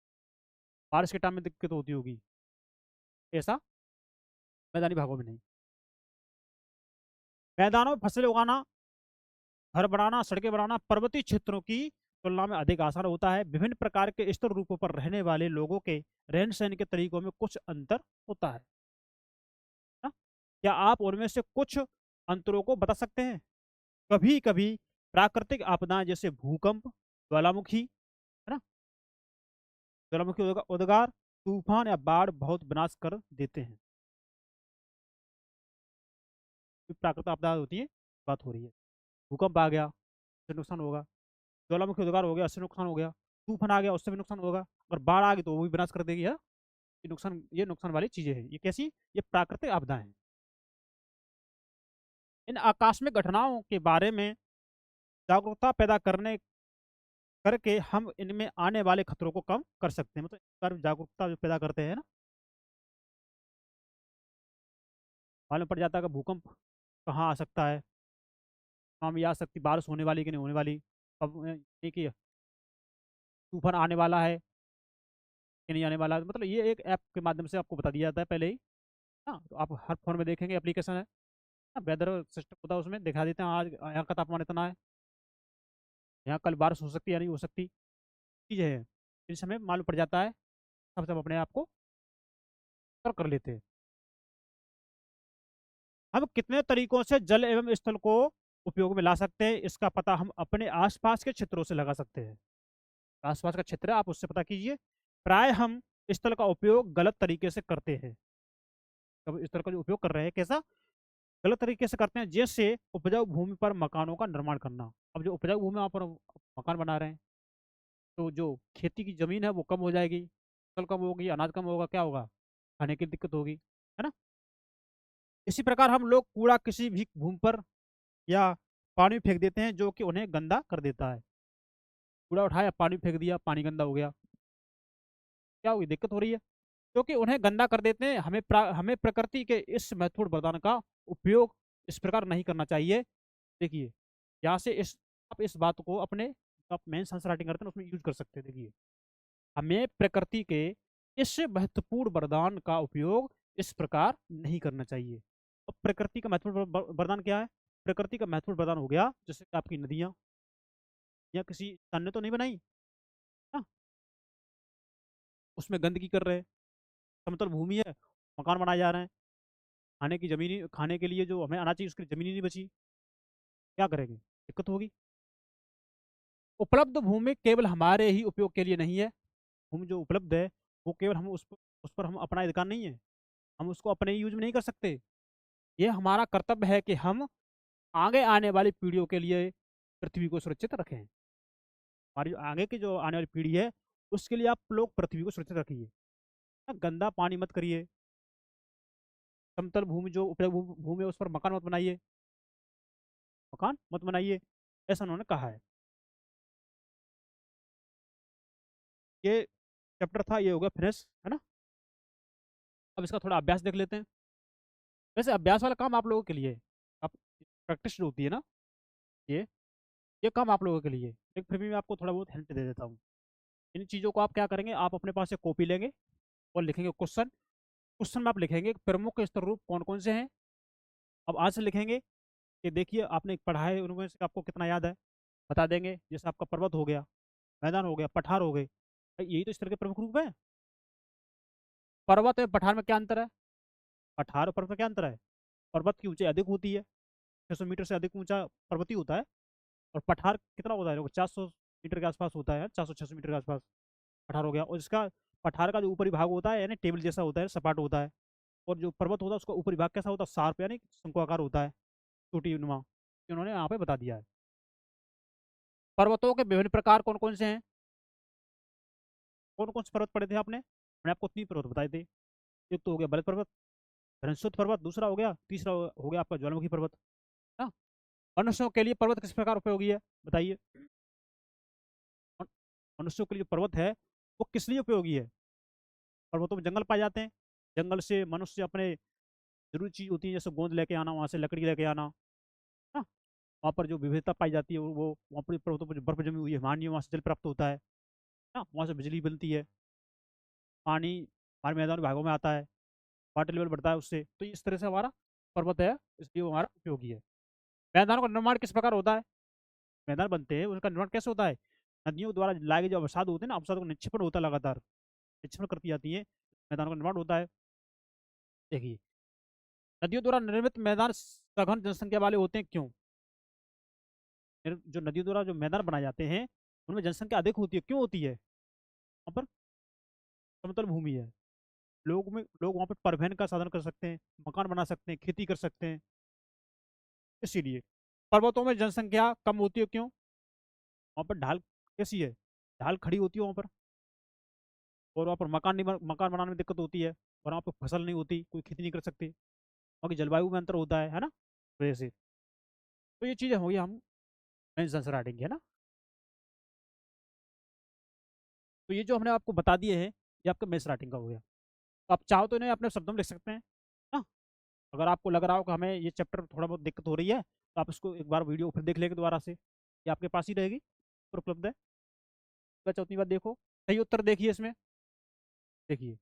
बारिश के टाइम में दिक्कत होती होगी, ऐसा मैदानी भागों में नहीं। मैदानों में फसलें उगाना, घर बनाना, सड़कें बनाना पर्वतीय क्षेत्रों की तुलना में अधिक आसान होता है। विभिन्न प्रकार के स्तर रूपों पर रहने वाले लोगों के रहन सहन के तरीकों में कुछ अंतर होता है ना? क्या आप उनमें से कुछ अंतरों को बता सकते हैं? कभी कभी प्राकृतिक आपदाएं जैसे भूकंप, ज्वालामुखी, है ना, ज्वालामुखी उद्गार, तूफान या बाढ़ बहुत विनाश कर देते हैं। प्राकृतिक आपदा होती है, बात हो रही है। भूकंप आ गया, उससे नुकसान होगा, ज्वालामुखी उद्गार हो गया, उससे नुकसान हो गया, तूफान आ गया, उससे भी नुकसान होगा, और बाढ़ आ गई तो वो भी विनाश कर देगी, है। ये नुकसान वाली चीजें हैं। ये कैसी? ये प्राकृतिक आपदाएं हैं। इन आकस्मिक घटनाओं के बारे में जागरूकता पैदा करने करके हम इनमें आने वाले खतरों को कम कर सकते हैं। मतलब इस बारे में जागरूकता जो पैदा करते हैं ना, मालूम पड़ जाता है कि भूकंप कहाँ आ सकता है, कहाँ भी आ सकती, बारिश होने वाली कि नहीं होने वाली, कब देखिए तूफान आने वाला है कि नहीं आने वाला है। मतलब ये एक ऐप के माध्यम से आपको बता दिया जाता है पहले ही। हाँ, तो आप हर फोन में देखेंगे, एप्लीकेशन है, वेदर सिस्टम होता है, उसमें दिखा देते हैं आज यहाँ का तापमान इतना है, यहाँ कल बारिश हो सकती है या नहीं हो सकती, चीज़ें हैं, इस समय मालूम पड़ जाता है, सब अपने आप को कर लेते हैं। हम कितने तरीकों से जल एवं स्थल को उपयोग में ला सकते हैं, इसका पता हम अपने आसपास के क्षेत्रों से लगा सकते हैं। आसपास का क्षेत्र है, आप उससे पता कीजिए। प्राय हम स्थल का उपयोग गलत तरीके से करते हैं। अब स्थल का जो उपयोग कर रहे हैं कैसा? गलत तरीके से करते हैं, जैसे उपजाऊ भूमि पर मकानों का निर्माण करना। अब जो उपजाऊ भूमि वहाँ पर मकान बना रहे हैं, तो जो खेती की जमीन है वो कम हो जाएगी, फसल कम होगी, अनाज कम होगा, क्या होगा, खाने की दिक्कत होगी, है ना। इसी प्रकार हम लोग कूड़ा किसी भी भूमि पर या पानी में फेंक देते हैं, जो कि उन्हें गंदा कर देता है। कूड़ा उठाया, पानी में फेंक दिया, पानी गंदा हो गया, क्या हुई, दिक्कत हो रही है। क्योंकि उन्हें गंदा कर देते हैं। हमें प्रकृति के इस महत्वपूर्ण वरदान का उपयोग इस प्रकार नहीं करना चाहिए। देखिए, यहाँ से इस आप इस बात को अपने आप मेंस आंसर राइटिंग करते हैं उसमें यूज कर सकते हैं। देखिए, हमें प्रकृति के इस महत्वपूर्ण वरदान का उपयोग इस प्रकार नहीं करना चाहिए। अब प्रकृति का महत्वपूर्ण वरदान क्या है? प्रकृति का महत्वपूर्ण वरदान हो गया जैसे कि आपकी नदियां, या किसी इंसान ने तो नहीं बनाई ना, उसमें गंदगी कर रहे हैं। समतल भूमि है, मकान बनाए जा रहे हैं, खाने की जमीन, खाने के लिए जो हमें आना चाहिए उसकी जमीन ही नहीं बची, क्या करेंगे, दिक्कत होगी। उपलब्ध भूमि केवल हमारे ही उपयोग के लिए नहीं है। भूमि जो उपलब्ध है वो केवल हम उस पर हम अपना अधिकार नहीं है, हम उसको अपने यूज में नहीं कर सकते। ये हमारा कर्तव्य है कि हम आगे आने वाली पीढ़ियों के लिए पृथ्वी को सुरक्षित रखें। हमारी आगे की जो आने वाली पीढ़ी है उसके लिए आप लोग पृथ्वी को सुरक्षित रखिए, गंदा पानी मत करिए। समतल भूमि जो उपजाऊ भूमि है उस पर मकान मत बनाइए, मकान मत बनाइए, ऐसा उन्होंने कहा है। ये चैप्टर था, ये होगा फिनिश, है ना। अब इसका थोड़ा अभ्यास देख लेते हैं। वैसे अभ्यास वाला काम आप लोगों के लिए, आप प्रैक्टिस जो होती है ना, ये ये काम आप लोगों के लिए, लेकिन फिर भी मैं आपको थोड़ा बहुत हिंट दे देता हूँ। इन चीज़ों को आप क्या करेंगे, आप अपने पास से कॉपी लेंगे और लिखेंगे क्वेश्चन। क्वेश्चन में आप लिखेंगे प्रमुख स्तर रूप कौन कौन से हैं। अब आज से लिखेंगे कि देखिए आपने पढ़ा है उनमें से आपको कितना याद है, बता देंगे। जैसे आपका पर्वत हो गया, मैदान हो गया, पठार हो गए, भाई यही तो इस तरह के प्रमुख रूप है। पर्वत और पठार में क्या अंतर है? पठार और पर्वत में क्या अंतर है? पर्वत की ऊंचाई अधिक होती है, 600 मीटर से अधिक ऊंचा पर्वत ही होता है। और पठार कितना होता है, 400 मीटर के आसपास होता है, 400-600 मीटर के आसपास पठार हो गया। और इसका पठार का जो ऊपरी भाग होता है यानी टेबल जैसा होता है, सपाट होता है। और जो पर्वत होता है उसका ऊपरी भाग कैसा होता है, शार्प यानी शंकुआकार होता है, छोटी नुमा। इन्होंने यहाँ पे बता दिया है। पर्वतों के विभिन्न प्रकार कौन कौन से हैं? कौन कौन से पर्वत पढ़े थे आपने? मैंने आपको 3 पर्वत बताए थे। एक तो हो गया बलद पर्वत, घनश्योत पर्वत, दूसरा हो गया, तीसरा हो गया आपका ज्वालामुखी पर्वत। हाँ, मनुष्यों के लिए पर्वत किस प्रकार उपयोगी है, बताइए। मन- मनुष्यों के लिए जो पर्वत है वो किस लिए उपयोगी है? पर्वतों में जंगल पाए जाते हैं, जंगल से मनुष्य अपने जरूरी चीज होती है जैसे गोंद लेके आना, वहां से लकड़ी लेके आना, ना। वहाँ पर जो विविधता पाई जाती है वो वहाँ पर पर्वतों पर जो बर्फ जमी हुई है हिमानी, वहाँ से जल प्राप्त होता है ना, वहाँ से बिजली बनती है, पानी हमारे मैदानी भागों में आता है, वाटर लेवल बढ़ता है उससे। तो इस तरह से हमारा पर्वत है, इसलिए वो हमारा उपयोगी है। मैदानों का निर्माण किस प्रकार होता है? मैदान बनते हैं उनका निर्माण कैसे होता है? नदियों द्वारा लाए गए जो अवसाद होते हैं ना, अवसाद को निक्षेपण होता है, लगातार निक्षेपण करती जाती है, मैदानों का निर्माण होता है। देखिए, नदियों द्वारा निर्मित मैदान सघन जनसंख्या वाले होते हैं, क्यों? जो नदियों द्वारा जो मैदान बनाए जाते हैं उनमें जनसंख्या अधिक होती है, क्यों होती है? वहाँ पर समतल भूमि है, लोग वहाँ पर परिवहन का साधन कर सकते हैं, मकान बना सकते हैं, खेती कर सकते हैं, इसीलिए। पर्वतों में जनसंख्या कम होती है, क्यों? वहाँ पर ढाल कैसी है, ढाल खड़ी होती है वहाँ पर, और वहाँ पर मकान बनाने में दिक्कत होती है, और वहाँ पर फसल नहीं होती, कोई खेती नहीं कर सकती, वहाँ की जलवायु में अंतर होता है ना, वजह से। तो ये चीज़ें होगी, हम मेंशन राइटिंग है ना। तो ये जो हमने आपको बता दिए हैं ये आपका मेंस राइटिंग का हो गया। तो आप चाहो तो इन्हें अपने शब्दों में लिख सकते हैं ना। अगर आपको लग रहा हो कि हमें ये चैप्टर थोड़ा बहुत दिक्कत हो रही है तो आप इसको एक बार वीडियो फिर देख लेंगे दोबारा से, ये आपके पास ही रहेगी, पर उपलब्ध है। बच्चा उतनी बात देखो, सही उत्तर देखिए इसमें। देखिए,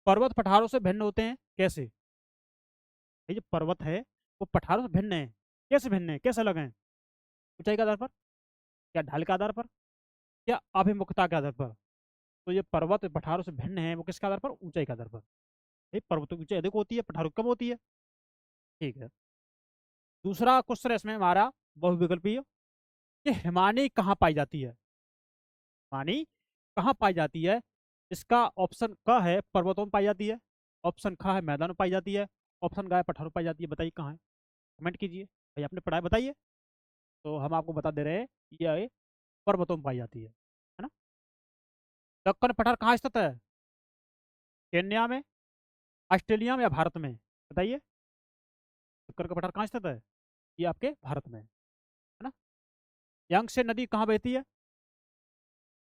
पर्वत पठारों से भिन्न होते हैं कैसे? ये जो पर्वत है वो पठारों से भिन्न है, कैसे भिन्न है, कैसे अलग है? ऊंचाई के आधार पर, क्या ढाल के आधार पर, क्या अभिमुखता के आधार पर? तो ये पर्वत पठारों से भिन्न है वो किसके आधार पर, ऊंचाई के आधार पर। ये पर्वतों की ऊंचाई अधिक होती है, पठारों की कम होती है, ठीक है। दूसरा क्वेश्चन इसमें हमारा बहुविकल्पीय, कि हिमानी कहाँ पाई जाती है? हिमानी कहाँ पाई जाती है? इसका ऑप्शन क है पर्वतों में पाई जाती है, ऑप्शन ख है मैदान में पाई जाती है, ऑप्शन गाय पठार पाई जाती है, बताइए कहाँ है, कमेंट कीजिए भाई, आपने पढ़ा है बताइए। तो हम आपको बता दे रहे हैं ये पर्वतों में पाई जाती है ना। दक्कन पठार कहाँ स्थित है? केन्या में, ऑस्ट्रेलिया में या भारत में? बताइए, दक्कन का पठार कहाँ स्थित है? ये आपके भारत में है ना। यंगसे नदी कहाँ बहती है?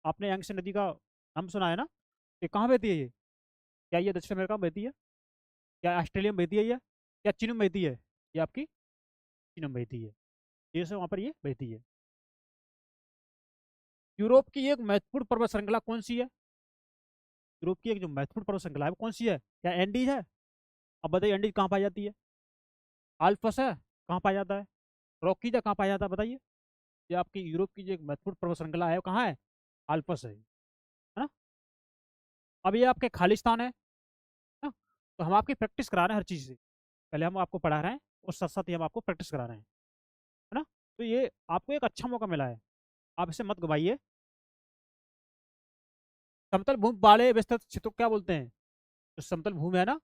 आपने यंगसे नदी का नाम सुना है ना, ये कहाँ बहती है ये? क्या ये दक्षिण अमेरिका में बहती है? क्या ऑस्ट्रेलिया में बहती है ये? क्या चीन में बहती है? ये आपकी चीन में बहती है, ये से वहाँ पर ये बहती है। यूरोप की एक महत्वपूर्ण पर्वत श्रृंखला कौन सी है? यूरोप की एक जो महत्वपूर्ण पर्वत श्रृंखला है वो कौन सी है? क्या एंडीज है? अब बताइए एंडीज कहाँ पाई जाती है? आल्पस है, कहाँ पाया जाता है? रॉकीज है, कहाँ पाया जाता है बताइए? ये आपकी यूरोप की जो एक महत्वपूर्ण पर्वत श्रृंखला है वो कहाँ है? आल्पस है ना। अब ये आपके खालिस्तान है ना। तो हम आपकी प्रैक्टिस करा रहे हैं हर चीज़ से, पहले हम आपको पढ़ा रहे हैं और साथ साथ ही हम आपको प्रैक्टिस करा रहे हैं, है ना। तो ये आपको एक अच्छा मौका मिला है, आप इसे मत गवाइए। समतल भूमि वाले विस्तृत क्षेत्र को क्या बोलते हैं? जो समतल भूमि है ना,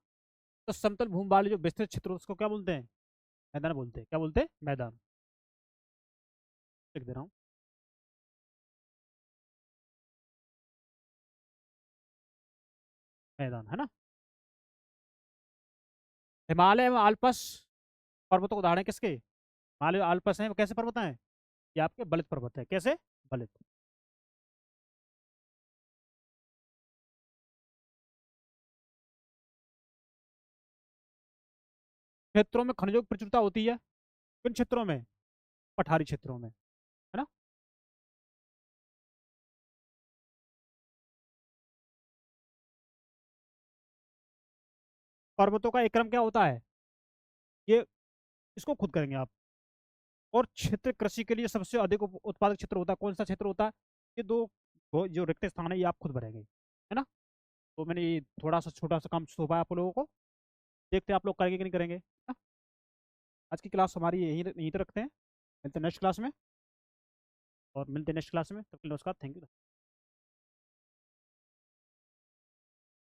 तो समतल भूमि वाले जो विस्तृत क्षेत्र उसको क्या बोलते हैं? मैदान बोलते हैं। क्या बोलते हैं? मैदान। लिख दे रहा हूँ, मैदान है ना। हिमालय एवं आल्पस पर्वतों को उदाहरण किसके? हिमालय आल्पस हैं, वो कैसे पर्वत हैं? ये आपके बलित पर्वत है। कैसे? बलित। क्षेत्रों में खनिजों की प्रचुरता होती है, किन क्षेत्रों में? पठारी क्षेत्रों में, है ना। पर्वतों का एक क्रम क्या होता है? ये इसको खुद करेंगे आप। और क्षेत्र कृषि के लिए सबसे अधिक उत्पादक क्षेत्र होता है, कौन सा क्षेत्र होता है? ये दो जो रिक्त स्थान है ये आप खुद भरेंगे, है ना। तो मैंने ये थोड़ा सा छोटा सा काम सौंपा है आप लोगों को, देखते हैं आप लोग करेंगे कि नहीं करेंगे ना? आज की क्लास हमारी यहीं तक रखते हैं, मिलते हैं नेक्स्ट क्लास में। और मिलते हैं नेक्स्ट क्लास में, तब तक के लिए नमस्कार, थैंक यू।